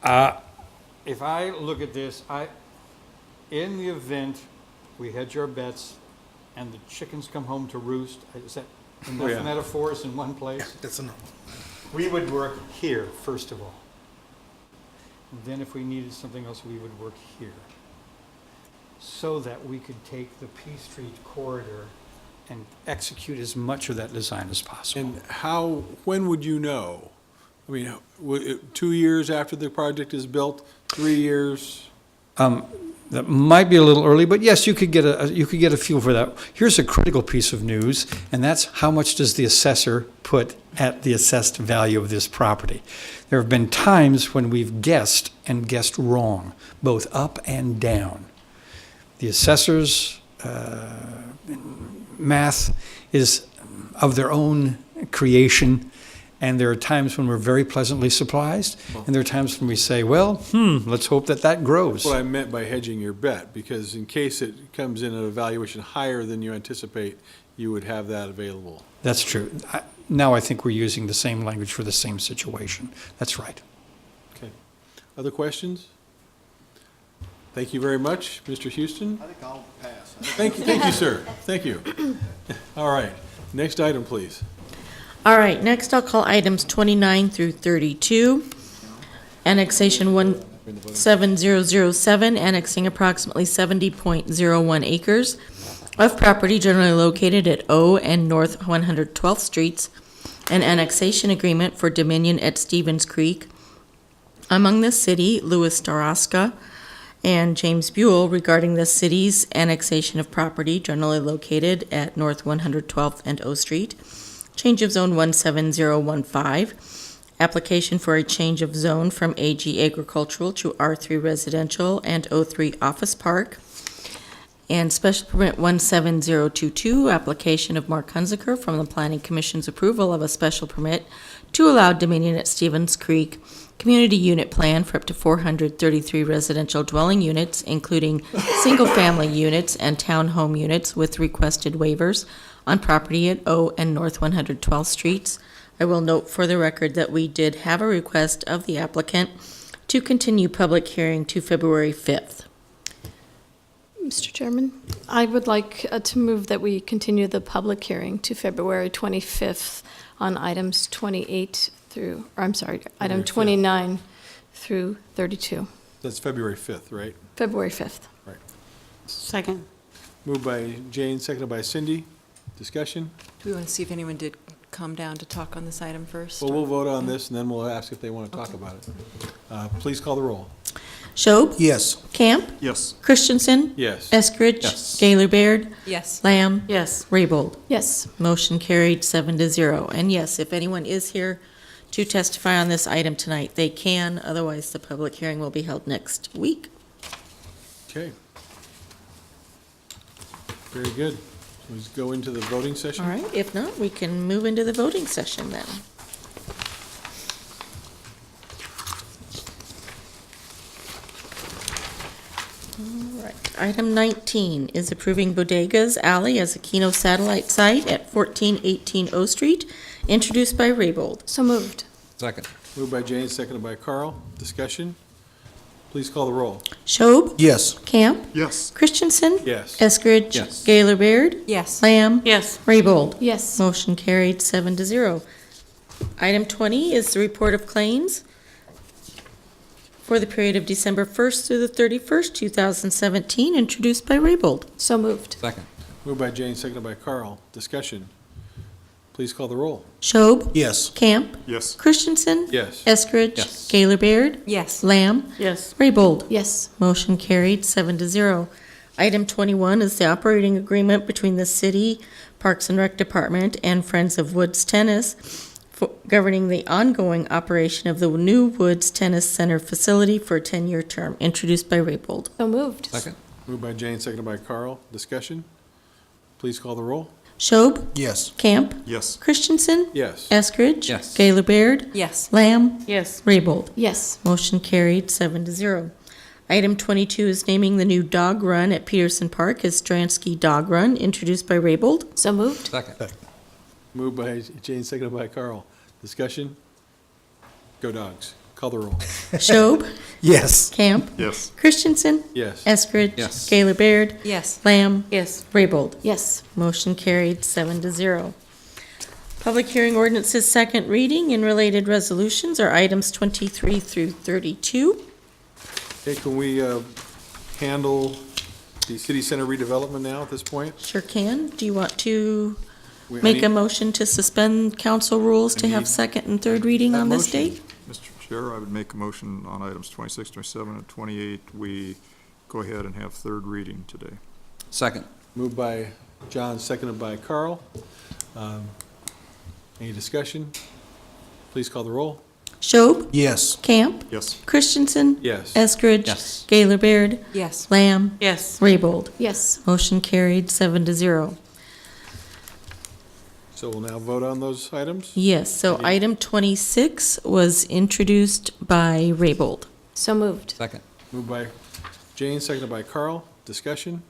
S12: If I look at this, in the event we hedge our bets and the chickens come home to roost, is that enough
S1: yeah.
S12: metaphors in one place?
S15: That's enough.
S12: We would work here, first of all. And then if we needed something else, we would work here. So that we could take the P Street corridor and execute as much of that design as possible.
S1: And when would you know? I mean, 2 years after the project is built, 3 years?
S12: That might be a little early, but yes, you could get a feel for that. Here's a critical piece of news, and that's how much does the assessor put at the assessed value of this property. There have been times when we've guessed and guessed wrong, both up and down. The assessor's math is of their own creation, and there are times when we're very pleasantly surprised, and there are times when we say, well, let's hope that grows.
S1: That's what I meant by hedging your bet, because in case it comes in at a valuation higher than you anticipate, you would have that available.
S12: That's true. Now I think we're using the same language for the same situation. That's right.
S1: Okay. Other questions? Thank you very much, Mr. Houston.
S14: I think I'll pass.
S1: Thank you, sir. Thank you. All right. Next item, please.
S3: All right, next I'll call items 29 through 32. Annexation 17007, annexing approximately 70.01 acres of property generally located at O and North 112th Streets, an annexation agreement for Dominion at Stevens Creek among the city, Louis Staraska, and James Buell regarding the city's annexation of property generally located at North 112th and O Street. Change of zone 17015, application for a change of zone from AG agricultural to R3 residential and O3 office park. And special permit 17022, application of Mark Hunziker from the Planning Commission's approval of a special permit to allow Dominion at Stevens Creek community unit plan for up to 433 residential dwelling units, including single-family units and townhome units with requested waivers on property at O and North 112th Streets. I will note for the record that we did have a request of the applicant to continue public hearing to February 5th.
S18: Mr. Chairman, I would like to move that we continue the public hearing to February 25th on items 28 through, or I'm sorry, item 29 through 32.
S1: That's February 5th, right?
S18: February 5th.
S1: Right.
S10: Second.
S1: Moved by Jane, seconded by Cindy. Discussion?
S5: Do we want to see if anyone did come down to talk on this item first?
S1: Well, we'll vote on this, and then we'll ask if they want to talk about it. Please call the roll.
S3: Schob,
S15: Yes.
S3: Camp,
S17: Yes.
S3: Christensen,
S1: Yes.
S3: Eskridge,
S17: Yes.
S3: Gaylor Baird,
S5: Yes.
S3: Lamb,
S10: Yes.
S3: Raybold.
S18: Yes.
S3: Motion carried 7-0. And yes, if anyone is here to testify on this item tonight, they can. Otherwise, the public hearing will be held next week.
S1: Okay. Very good. Let's go into the voting session.
S3: All right, if not, we can move into the voting session then. All right, item 19 is approving Bodegas Alley as a Keno satellite site at 1418 O Street, introduced by Raybold.
S18: So moved.
S13: Second.
S1: Moved by Jane, seconded by Carl. Discussion? Please call the roll.
S3: Schob,
S15: Yes.
S3: Camp,
S17: Yes.
S3: Christensen,
S1: Yes.
S3: Eskridge,
S17: Yes.
S3: Gaylor Baird,
S5: Yes.
S3: Lamb,
S10: Yes.
S3: Raybold.
S18: Yes.
S3: Motion carried 7-0. Item 20 is the report of claims for the period of December 1st through the 31st, 2017, introduced by Raybold.
S18: So moved.
S13: Second.
S1: Moved by Jane, seconded by Carl. Discussion? Please call the roll.
S3: Schob,
S15: Yes.
S3: Camp,
S17: Yes.
S3: Christensen,
S1: Yes.
S3: Eskridge,
S17: Yes.
S3: Gaylor Baird,
S5: Yes.
S3: Lamb,
S10: Yes.
S3: Raybold.
S18: Yes.
S3: Motion carried 7-0. Item 21 is the operating agreement between the City Parks and Rec Department and Friends of Woods Tennis governing the ongoing operation of the new Woods Tennis Center facility for a 10-year term, introduced by Raybold.
S18: So moved.
S13: Second.
S1: Moved by Jane, seconded by Carl. Discussion? Please call the roll.
S3: Schob,
S15: Yes.
S3: Camp,
S17: Yes.
S3: Christensen,
S1: Yes.
S3: Eskridge,
S13: Yes.
S3: Gaylor Baird,
S5: Yes.
S3: Lamb,
S10: Yes.
S3: Raybold.
S18: Yes.
S3: Motion carried 7-0. Item 22 is naming the new dog run at Peterson Park as Stransky Dog Run, introduced by Raybold.
S18: So moved.
S13: Second.
S1: Moved by Jane, seconded by Carl. Discussion? Go Dogs. Call the roll.
S3: Schob,
S15: Yes.
S3: Camp,
S17: Yes.
S3: Christensen,
S1: Yes.
S3: Eskridge,
S13: Yes.
S3: Gaylor Baird,
S5: Yes.
S3: Lamb,
S10: Yes.
S3: Raybold.
S18: Yes.
S3: Motion carried 7-0. Public hearing ordinances second reading and related resolutions are items 23 through 32.
S1: Okay, can we handle the city center redevelopment now at this point?
S3: Sure can. Do you want to
S1: I
S3: make
S1: need-
S3: a motion to suspend council rules to have
S17: need
S3: second and third reading
S17: that
S3: on this
S17: motion.
S3: date?
S17: Mr. Chair, I would make a motion on items 26, 27, and 28. We go ahead and have third reading today.
S13: Second.
S1: Moved by John, seconded by Carl. Any discussion? Please call the roll.
S3: Schob,
S15: Yes.
S3: Camp,
S17: Yes.
S3: Christensen,
S1: Yes.
S3: Eskridge,
S13: Yes.
S3: Gaylor Baird,
S5: Yes.
S3: Lamb,
S10: Yes.
S3: Raybold.
S18: Yes.
S3: Motion carried 7-0.
S1: So we'll now vote on those items?
S3: Yes, so item 26 was introduced by Raybold.
S18: So moved.
S13: Second.
S1: Moved by Jane, seconded by Carl. Discussion?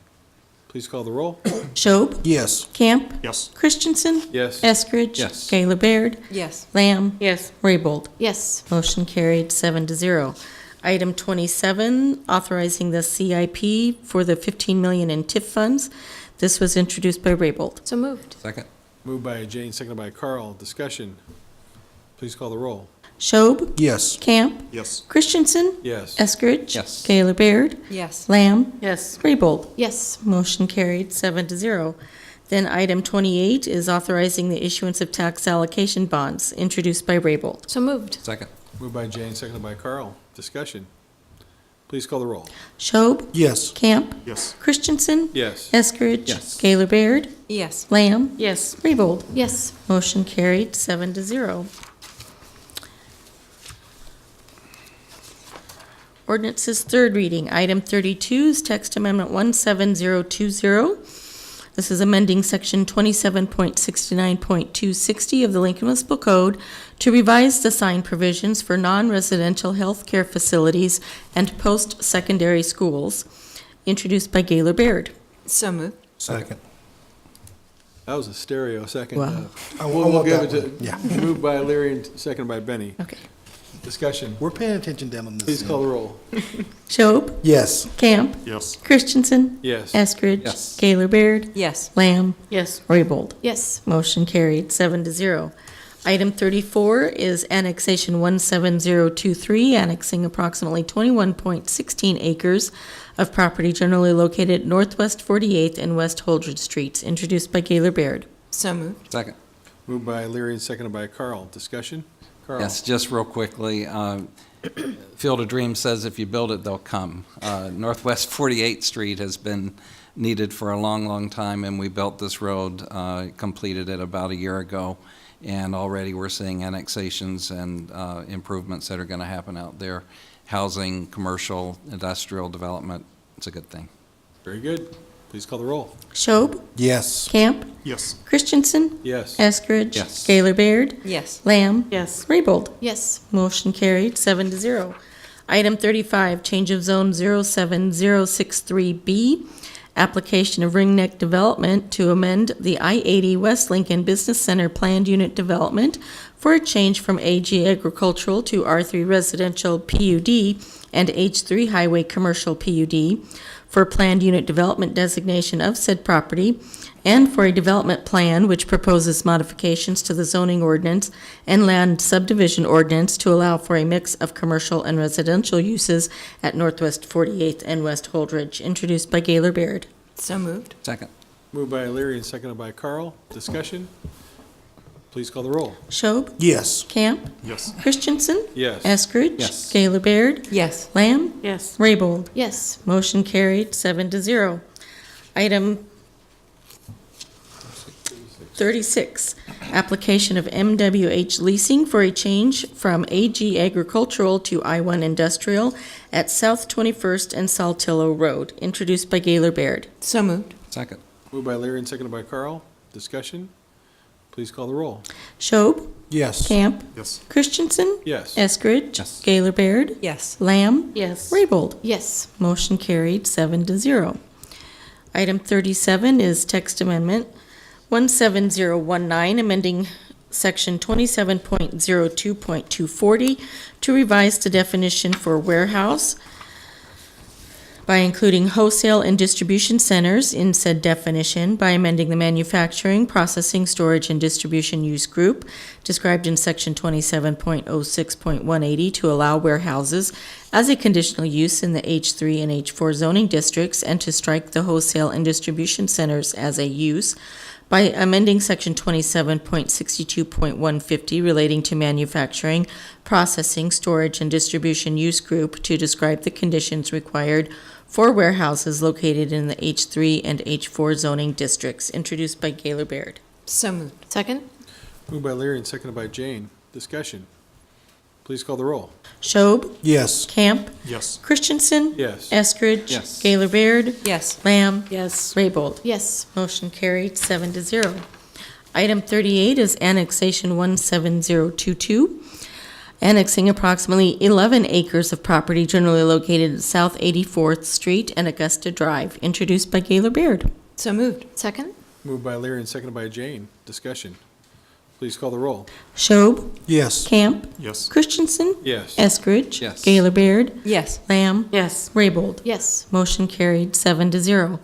S1: Please call the roll.
S3: Schob,
S15: Yes.
S3: Camp,
S17: Yes.
S3: Christensen,
S1: Yes.
S3: Eskridge,
S13: Yes.
S3: Gaylor Baird,
S5: Yes.
S3: Lamb,
S10: Yes.
S3: Raybold.
S18: Yes.
S3: Motion carried 7-0. Item 27, authorizing the CIP for the 15 million in TIF funds. This was introduced by Raybold.
S18: So moved.
S13: Second.
S1: Moved by Jane, seconded by Carl. Discussion? Please call the roll.
S3: Schob,
S15: Yes.
S3: Camp,
S17: Yes.
S3: Christensen,
S1: Yes.
S3: Eskridge,
S13: Yes.
S3: Gaylor Baird,
S5: Yes.
S3: Lamb,
S10: Yes.
S3: Raybold.
S18: Yes.
S3: Motion carried 7-0. Then item 28 is authorizing the issuance of tax allocation bonds, introduced by Raybold.
S18: So moved.
S13: Second.
S1: Moved by Jane, seconded by Carl. Discussion? Please call the roll.
S3: Schob,
S15: Yes.
S3: Camp,
S17: Yes.
S3: Christensen,
S1: Yes.
S3: Eskridge,
S13: Yes.
S3: Gaylor Baird,
S5: Yes.
S3: Lamb,
S10: Yes.
S3: Raybold.
S18: Yes.
S3: Motion carried 7-0. Ordinance's third reading. Item 32 is text amendment 17020. This is amending section 27.69.260 of the Lincoln Municipal Code to revise the sign provisions for non-residential health care facilities and post-secondary schools, introduced by Gaylor Baird.
S5: So moved.
S15: Second.
S1: That was a stereo second.
S3: Wow.
S1: We'll give it
S15: that
S1: to,
S15: one. Yeah.
S1: moved by Leary and seconded by Benny.
S3: Okay.
S1: Discussion?
S15: We're paying attention down on this.
S1: Please call the roll.
S3: Schob,
S15: Yes.
S3: Camp,
S17: Yes.
S3: Christensen,
S1: Yes.
S3: Eskridge,
S13: Yes.
S3: Gaylor Baird,
S5: Yes.
S3: Lamb,
S10: Yes.
S3: Raybold.
S18: Yes.
S3: Motion carried 7-0. Item 34 is annexation 17023, annexing approximately 21.16 acres of property generally located at Northwest 48th and West Holdred Streets, introduced by Gaylor Baird.
S5: So moved.
S13: Second.
S1: Moved by Leary and seconded by Carl. Discussion? Carl?
S13: Yes, just real quickly, Field of Dreams says if you build it, they'll come. Northwest 48th Street has been needed for a long, long time, and we built this road, completed it about a year ago, and already we're seeing annexations and improvements that are going to happen out there. Housing, commercial, industrial development, it's a good thing.
S1: Very good. Please call the roll.
S3: Schob,
S15: Yes.
S3: Camp,
S7: Yes.
S3: Christensen,
S1: Yes.
S3: Eskridge.
S13: Yes.
S3: Gaylor Baird,
S5: Yes.
S3: Lamb,
S10: Yes.
S3: Raybold.
S18: Yes.
S3: Motion carried, 7-0. Item 35, change of zone 07063B, application of Ring Neck Development to amend the I-80 West Lincoln Business Center Planned Unit Development for a change from AG Agricultural to R3 Residential PUD and H3 Highway Commercial PUD for planned unit development designation of said property, and for a development plan which proposes modifications to the zoning ordinance and land subdivision ordinance to allow for a mix of commercial and residential uses at Northwest 48th and West Holdridge, introduced by Gaylor Baird.
S5: So moved.
S13: Second.
S1: Moved by Leary and seconded by Carl. Discussion? Please call the roll.
S3: Schob,
S15: Yes.
S3: Camp,
S7: Yes.
S3: Christensen,
S1: Yes.
S3: Eskridge.
S13: Yes.
S3: Gaylor Baird,
S5: Yes.
S3: Lamb,
S10: Yes.
S3: Raybold.
S18: Yes.
S3: Motion carried, 7-0. Item 36, application of MWH Leasing for a change from AG Agricultural to I-1 Industrial at South 21st and Saltillo Road, introduced by Gaylor Baird.
S5: So moved.
S13: Second.
S1: Moved by Leary and seconded by Carl. Discussion? Please call the roll.
S3: Schob,
S15: Yes.
S3: Camp,
S7: Yes.
S3: Christensen,
S1: Yes.
S3: Eskridge.
S13: Yes.
S3: Gaylor Baird,
S5: Yes.
S3: Lamb,
S10: Yes.
S3: Raybold.
S18: Yes.
S3: Motion carried, 7-0. Item 37 is text amendment 17019, amending section 27.02.240 to revise the definition for warehouse by including wholesale and distribution centers in said definition, by amending the manufacturing, processing, storage, and distribution use group described in section 27.06.180 to allow warehouses as a conditional use in the H3 and H4 zoning districts, and to strike the wholesale and distribution centers as a use, by amending section 27.62.150 relating to manufacturing, processing, storage, and distribution use group to describe the conditions required for warehouses located in the H3 and H4 zoning districts, introduced by Gaylor Baird.
S5: So moved.
S18: Second?
S1: Moved by Leary and seconded by Jane. Discussion? Please call the roll.
S3: Schob,
S15: Yes.
S3: Camp,
S7: Yes.
S3: Christensen,
S1: Yes.
S3: Eskridge.
S13: Yes.
S3: Gaylor Baird,
S5: Yes.
S3: Lamb,
S10: Yes.
S3: Raybold.
S18: Yes.
S3: Motion carried, 7-0. Item 38 is annexation 17022, annexing approximately 11 acres of property generally located at South 84th Street and Augusta Drive, introduced by Gaylor Baird.
S5: So moved.
S18: Second?
S1: Moved by Leary and seconded by Jane. Discussion? Please call the roll.
S3: Schob,
S15: Yes.
S3: Camp,
S7: Yes.
S3: Christensen,
S1: Yes.
S3: Eskridge.
S13: Yes.
S3: Gaylor Baird,
S5: Yes.
S3: Lamb,
S10: Yes.
S3: Raybold.
S18: Yes.
S3: Motion carried, 7-0.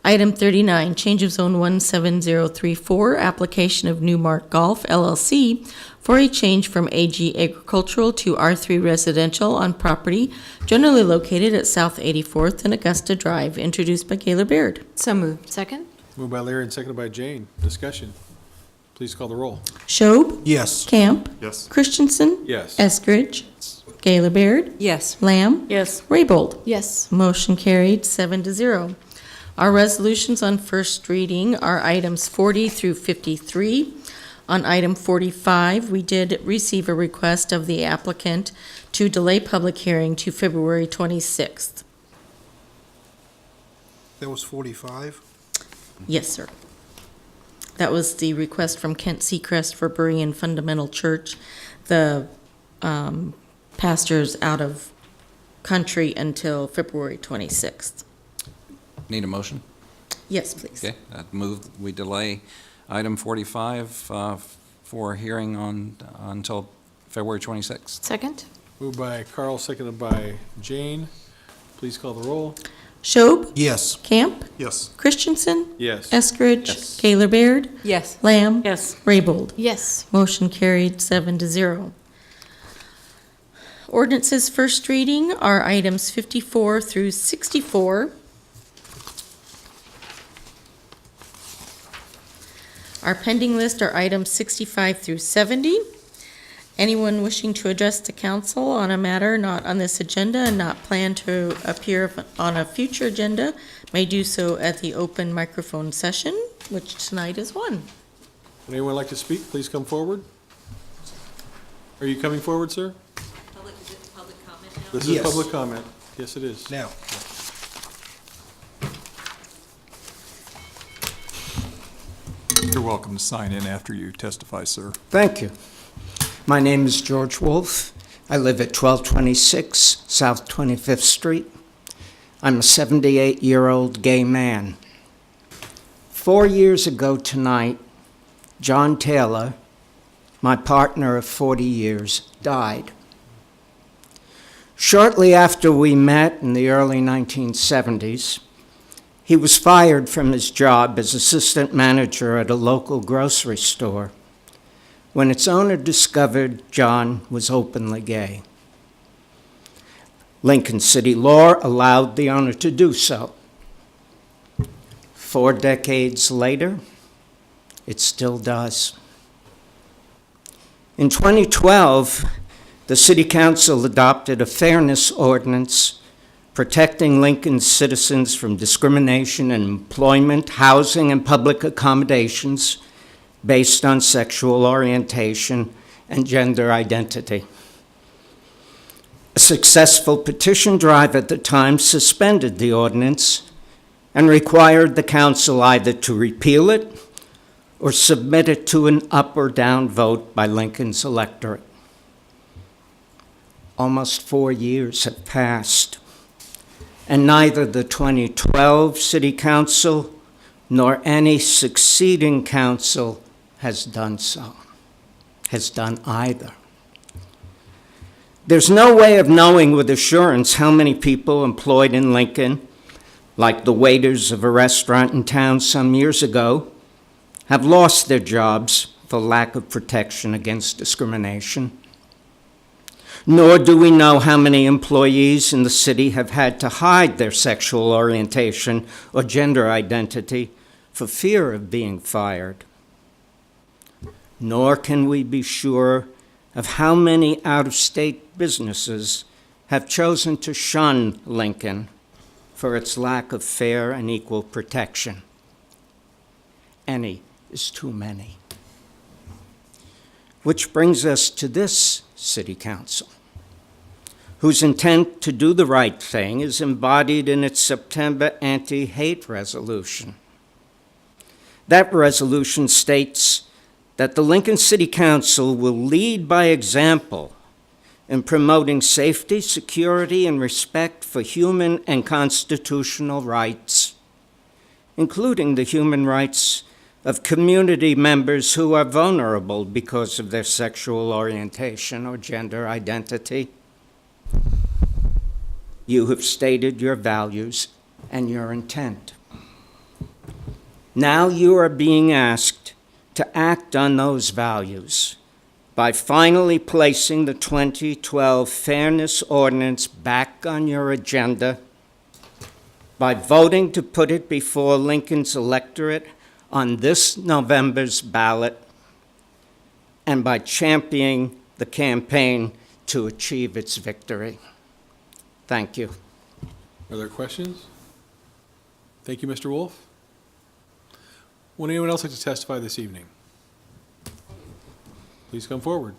S3: Item 39, change of zone 17034, application of Newmark Golf LLC for a change from AG Agricultural to R3 Residential on property generally located at South 84th and Augusta Drive, introduced by Gaylor Baird.
S5: So moved.
S18: Second?
S1: Moved by Leary and seconded by Jane. Discussion? Please call the roll.
S3: Schob,
S15: Yes.
S3: Camp,
S7: Yes.
S3: Christensen,
S1: Yes.
S3: Eskridge, Gaylor Baird,
S5: Yes.
S3: Lamb,
S10: Yes.
S3: Raybold.
S18: Yes.
S3: Motion carried, 7-0. Our resolutions on first reading are items 40 through 53. On item 45, we did receive a request of the applicant to delay public hearing to February 26th.
S15: That was 45?
S3: Yes, sir. That was the request from Kent Seacrest for Berean Fundamental Church. The pastor's out of country until February 26th.
S13: Need a motion?
S3: Yes, please.
S13: Okay, I'd move we delay item 45 for hearing until February 26th.
S18: Second?
S1: Moved by Carl, seconded by Jane. Please call the roll.
S3: Schob,
S15: Yes.
S3: Camp,
S7: Yes.
S3: Christensen,
S1: Yes.
S3: Eskridge.
S13: Yes.
S3: Gaylor Baird,
S5: Yes.
S3: Lamb.
S10: Yes.
S3: Raybold.
S18: Yes.
S3: Motion carried, 7-0. Ordinances first reading are items 54 through 64. Our pending list are items 65 through 70. Anyone wishing to address the council on a matter not on this agenda and not planned to appear on a future agenda may do so at the open microphone session, which tonight is one.
S1: Would anyone like to speak? Please come forward. Are you coming forward, sir?
S3: Public comment now?
S1: This is
S15: Yes.
S1: public comment. Yes, it is.
S15: Now,
S2: You're welcome to sign in after you testify, sir.
S19: Thank you. My name is George Woolf. I live at 1226 South 25th Street. I'm a 78-year-old gay man. 4 years ago tonight, John Taylor, my partner of 40 years, died. Shortly after we met in the early 1970s, he was fired from his job as assistant manager at a local grocery store when its owner discovered John was openly gay. Lincoln City law allowed the owner to do so. 4 decades later, it still does. In 2012, the City Council adopted a fairness ordinance protecting Lincoln's citizens from discrimination in employment, housing, and public accommodations based on sexual orientation and gender identity. A successful petition drive at the time suspended the ordinance and required the council either to repeal it or submit it to an up or down vote by Lincoln's electorate. Almost 4 years have passed, and neither the 2012 City Council nor any succeeding council has done either. There's no way of knowing with assurance how many people employed in Lincoln, like the waiters of a restaurant in town some years ago, have lost their jobs for lack of protection against discrimination. Nor do we know how many employees in the city have had to hide their sexual orientation or gender identity for fear of being fired. Nor can we be sure of how many out-of-state businesses have chosen to shun Lincoln for its lack of fair and equal protection. Any is too many. Which brings us to this City Council, whose intent to do the right thing is embodied in its September anti-hate resolution. That resolution states that the Lincoln City Council will lead by example in promoting safety, security, and respect for human and constitutional rights, including the human rights of community members who are vulnerable because of their sexual orientation or gender identity. You have stated your values and your intent. Now you are being asked to act on those values by finally placing the 2012 Fairness Ordinance back on your agenda, by voting to put it before Lincoln's electorate on this November's ballot, and by championing the campaign to achieve its victory. Thank you.
S1: Are there questions? Thank you, Mr. Wolf. Would anyone else like to testify this evening? Please come forward.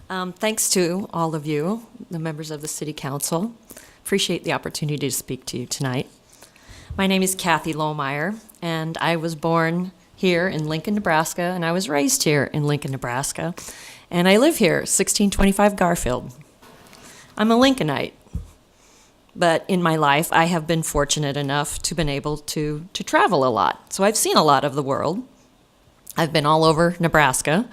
S20: Thanks to all of you, the members of the City Council. Appreciate the opportunity to speak to you tonight. My name is Kathy Meier, and I was born here in Lincoln, Nebraska, and I was raised here in Lincoln, Nebraska, and I live here, 1625 Garfield. I'm a Lincolnite, but in my life, I have been fortunate enough to been able to travel a lot. So I've seen a lot of the world. I've been all over Nebraska.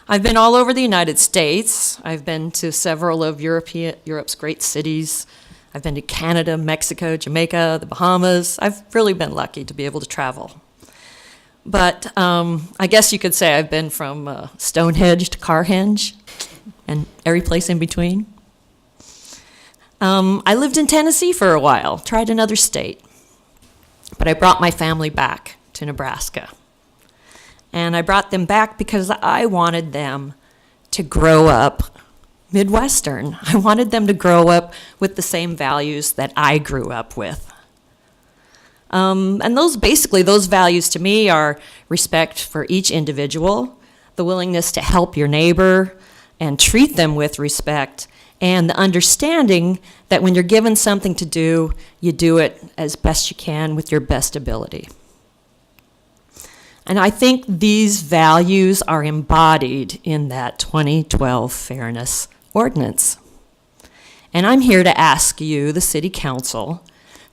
S20: I've been all over the United States. I've been to several of Europe's great cities. I've been to Canada, Mexico, Jamaica, the Bahamas. I've really been lucky to be able to travel. But I guess you could say I've been from Stonehenge to Carhenge and every place in between. I lived in Tennessee for a while, tried another state, but I brought my family back to Nebraska. And I brought them back because I wanted them to grow up Midwestern. I wanted them to grow up with the same values that I grew up with. And those values to me are respect for each individual, the willingness to help your neighbor and treat them with respect, and the understanding that when you're given something to do, you do it as best you can with your best ability. And I think these values are embodied in that 2012 Fairness Ordinance. And I'm here to ask you, the City Council,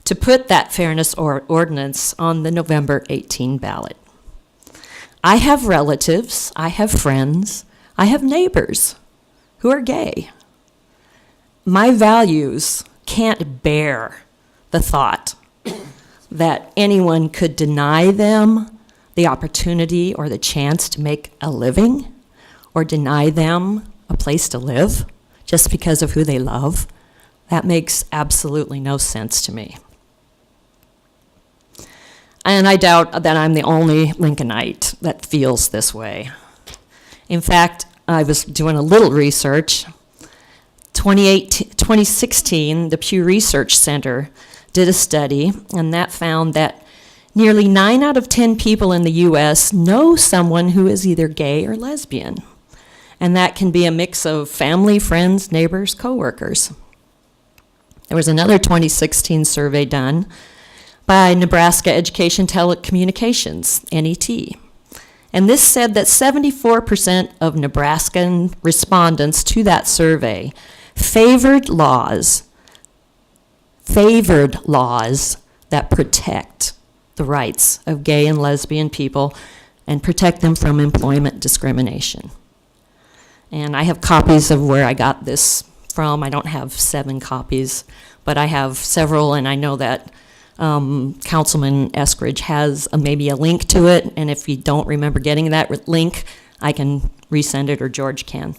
S20: to put that Fairness Ordinance on the November 18 ballot. I have relatives, I have friends, I have neighbors who are gay. My values can't bear the thought that anyone could deny them the opportunity or the chance to make a living, or deny them a place to live just because of who they love. That makes absolutely no sense to me. And I doubt that I'm the only Lincolnite that feels this way. In fact, I was doing a little research. 2016, the Pew Research Center did a study, and that found that nearly 9 out of 10 people in the U.S. know someone who is either gay or lesbian. And that can be a mix of family, friends, neighbors, coworkers. There was another 2016 survey done by Nebraska Education Telecommunications, NET. And this said that 74% of Nebraskan respondents to that survey favored laws that protect the rights of gay and lesbian people and protect them from employment discrimination. And I have copies of where I got this from. I don't have 7 copies, but I have several, and I know that Councilman Eskridge has maybe a link to it, and if you don't remember getting that link, I can resend it, or George can.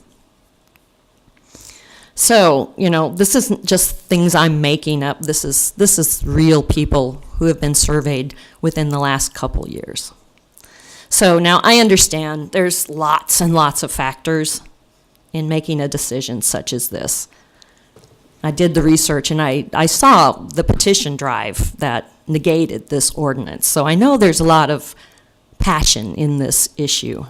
S20: So, this isn't just things I'm making up. This is real people who have been surveyed within the last couple years. So now I understand there's lots and lots of factors in making a decision such as this. I did the research, and I saw the petition drive that negated this ordinance. So I know there's a lot of passion in this issue.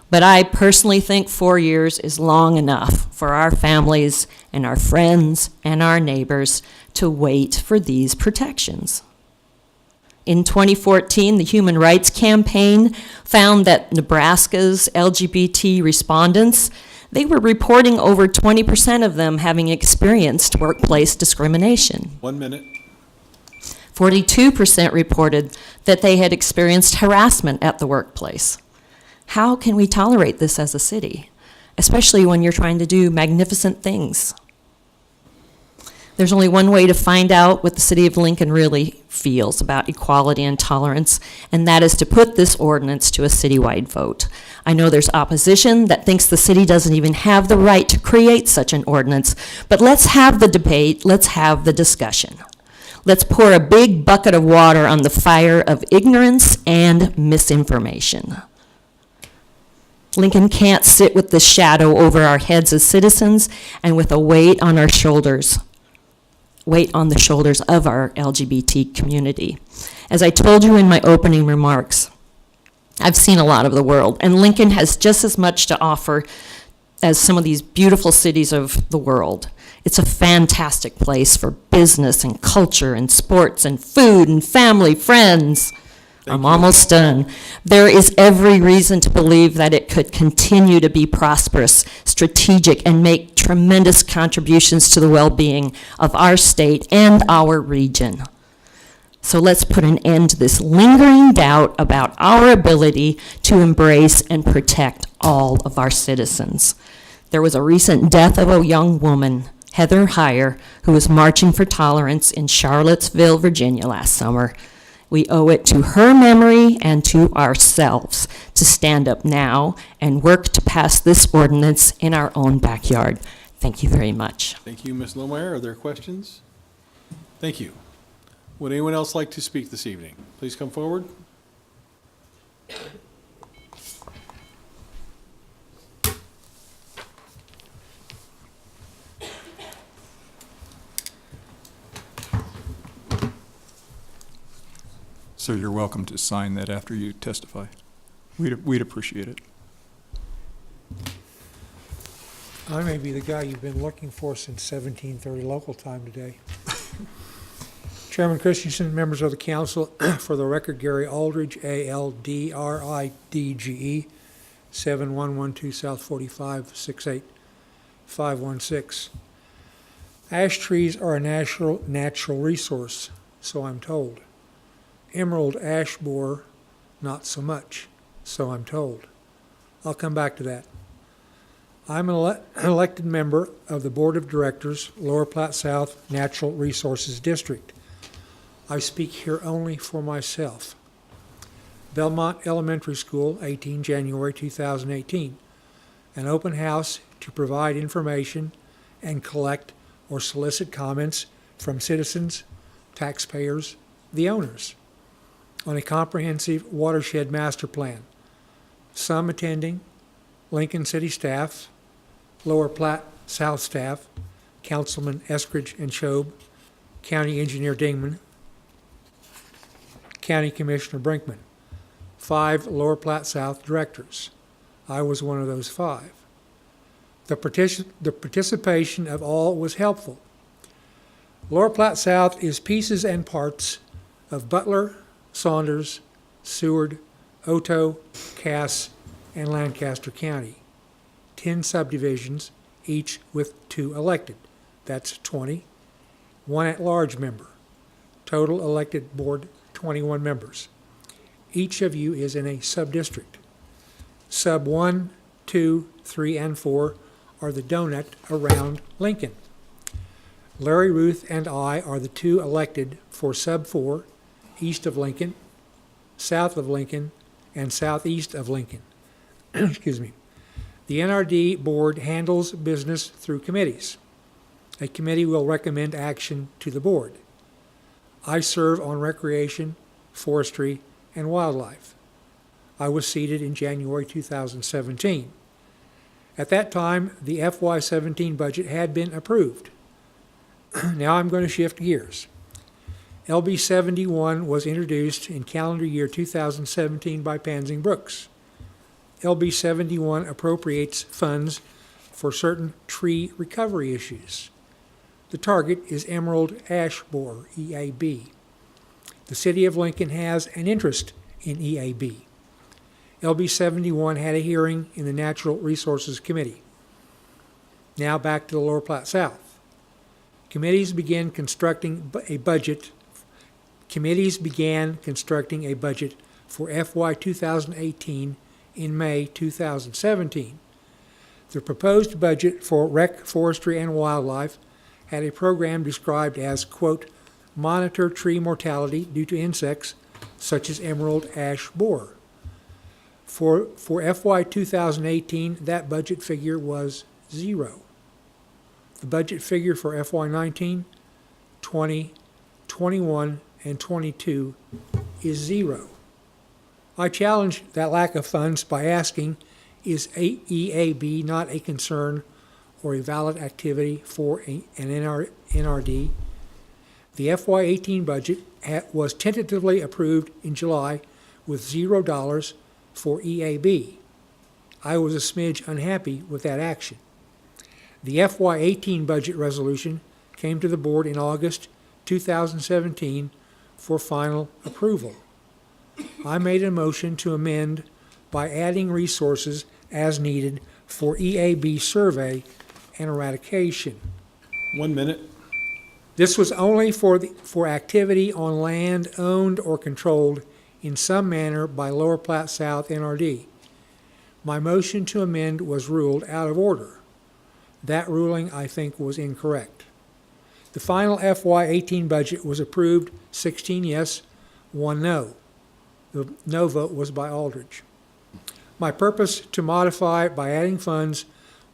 S20: But I personally think 4 years is long enough for our families and our friends and our neighbors to wait for these protections. In 2014, the Human Rights Campaign found that Nebraska's LGBT respondents, they were reporting over 20% of them having experienced workplace discrimination.
S1: 1 minute.
S20: 42% reported that they had experienced harassment at the workplace. How can we tolerate this as a city, especially when you're trying to do magnificent things? There's only one way to find out what the city of Lincoln really feels about equality and tolerance, and that is to put this ordinance to a citywide vote. I know there's opposition that thinks the city doesn't even have the right to create such an ordinance, but let's have the debate, let's have the discussion. Let's pour a big bucket of water on the fire of ignorance and misinformation. Lincoln can't sit with the shadow over our heads as citizens and with a weight on our shoulders, weight on the shoulders of our LGBT community. As I told you in my opening remarks, I've seen a lot of the world, and Lincoln has just as much to offer as some of these beautiful cities of the world. It's a fantastic place for business and culture and sports and food and family, friends. I'm almost done. There is every reason to believe that it could continue to be prosperous, strategic, and make tremendous contributions to the well-being of our state and our region. So let's put an end to this lingering doubt about our ability to embrace and protect all of our citizens. There was a recent death of a young woman, Heather Heyer, who was marching for tolerance in Charlottesville, Virginia last summer. We owe it to her memory and to ourselves to stand up now and work to pass this ordinance in our own backyard. Thank you very much.
S1: Thank you, Ms. Lohmeyer. Are there questions? Thank you. Would anyone else like to speak this evening? Please come forward.
S2: So you're welcome to sign that after you testify. We'd appreciate it.
S21: I may be the guy you've been looking for since 1730 local time today. Chairman Christensen, members of the council, for the record, Gary Aldridge, ALDRIDGE, 7112 South 45, 68516. Ash trees are a natural resource, so I'm told. Emerald ash borer, not so much, so I'm told. I'll come back to that. I'm an elected member of the Board of Directors, Lower Platte South Natural Resources District. I speak here only for myself. Belmont Elementary School, 18 January 2018. An open house to provide information and collect or solicit comments from citizens, taxpayers, the owners, on a comprehensive watershed master plan. Some attending, Lincoln City staff, Lower Platte South staff, Councilman Eskridge and Schob, County Engineer Dingman, County Commissioner Brinkman, 5 Lower Platte South directors. I was one of those 5. The participation of all was helpful. Lower Platte South is pieces and parts of Butler, Saunders, Seward, Otoe, Cass, and Lancaster County. 10 subdivisions, each with 2 elected. That's 20. 1 at-large member. Total elected board, 21 members. Each of you is in a sub-district. Sub 1, 2, 3, and 4 are the donut around Lincoln. Larry Ruth and I are the 2 elected for Sub 4, east of Lincoln, south of Lincoln, and southeast of Lincoln. Excuse me. The NRD board handles business through committees. A committee will recommend action to the board. I serve on recreation, forestry, and wildlife. I was seated in January 2017. At that time, the FY17 budget had been approved. Now I'm going to shift gears. LB 71 was introduced in calendar year 2017 by Pansing Brooks. LB 71 appropriates funds for certain tree recovery issues. The target is emerald ash borer, EAB. The City of Lincoln has an interest in EAB. LB 71 had a hearing in the Natural Resources Committee. Now back to the Lower Platte South. Committees began constructing a budget for FY 2018 in May 2017. The proposed budget for rec, forestry, and wildlife had a program described as, quote, monitor tree mortality due to insects such as emerald ash borer. For FY 2018, that budget figure was 0. The budget figure for FY 19, 20, 21, and 22 is 0. I challenge that lack of funds by asking, is EAB not a concern or a valid activity for an NRD? The FY18 budget was tentatively approved in July with $0 for EAB. I was a smidge unhappy with that action. The FY18 budget resolution came to the board in August 2017 for final approval. I made a motion to amend by adding resources as needed for EAB survey and eradication.
S1: 1 minute.
S21: This was only for activity on land owned or controlled in some manner by Lower Platte South NRD. My motion to amend was ruled out of order. That ruling, I think, was incorrect. The final FY18 budget was approved, 16 yes, 1 no. The no vote was by Aldridge. My purpose to modify by adding funds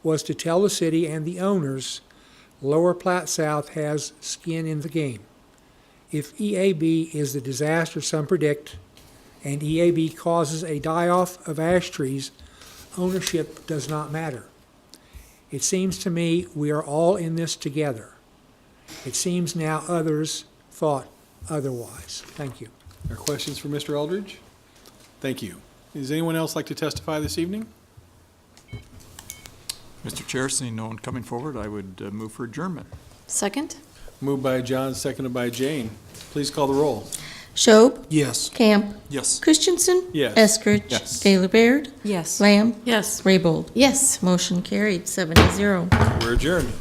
S21: was to tell the city and the owners Lower Platte South has skin in the game. If EAB is the disaster some predict, and EAB causes a die-off of ash trees, ownership does not matter. It seems to me we are all in this together. It seems now others thought otherwise. Thank you.
S1: Are questions for Mr. Eldridge? Thank you. Does anyone else like to testify this evening?
S2: Mr. Chair, seeing no one coming forward, I would move for adjournment.
S18: Second?
S1: Moved by John, seconded by Jane. Please call the roll.
S3: Schob,
S15: Yes.
S3: Camp,
S2: Yes.
S3: Christensen,
S1: Yes.
S3: Eskridge,
S2: Yes.
S3: Gaylor Baird,
S5: Yes.
S3: Lamb,
S10: Yes.
S3: Raybold.
S18: Yes.
S3: Motion carried, 7-0.
S1: We're adjourned.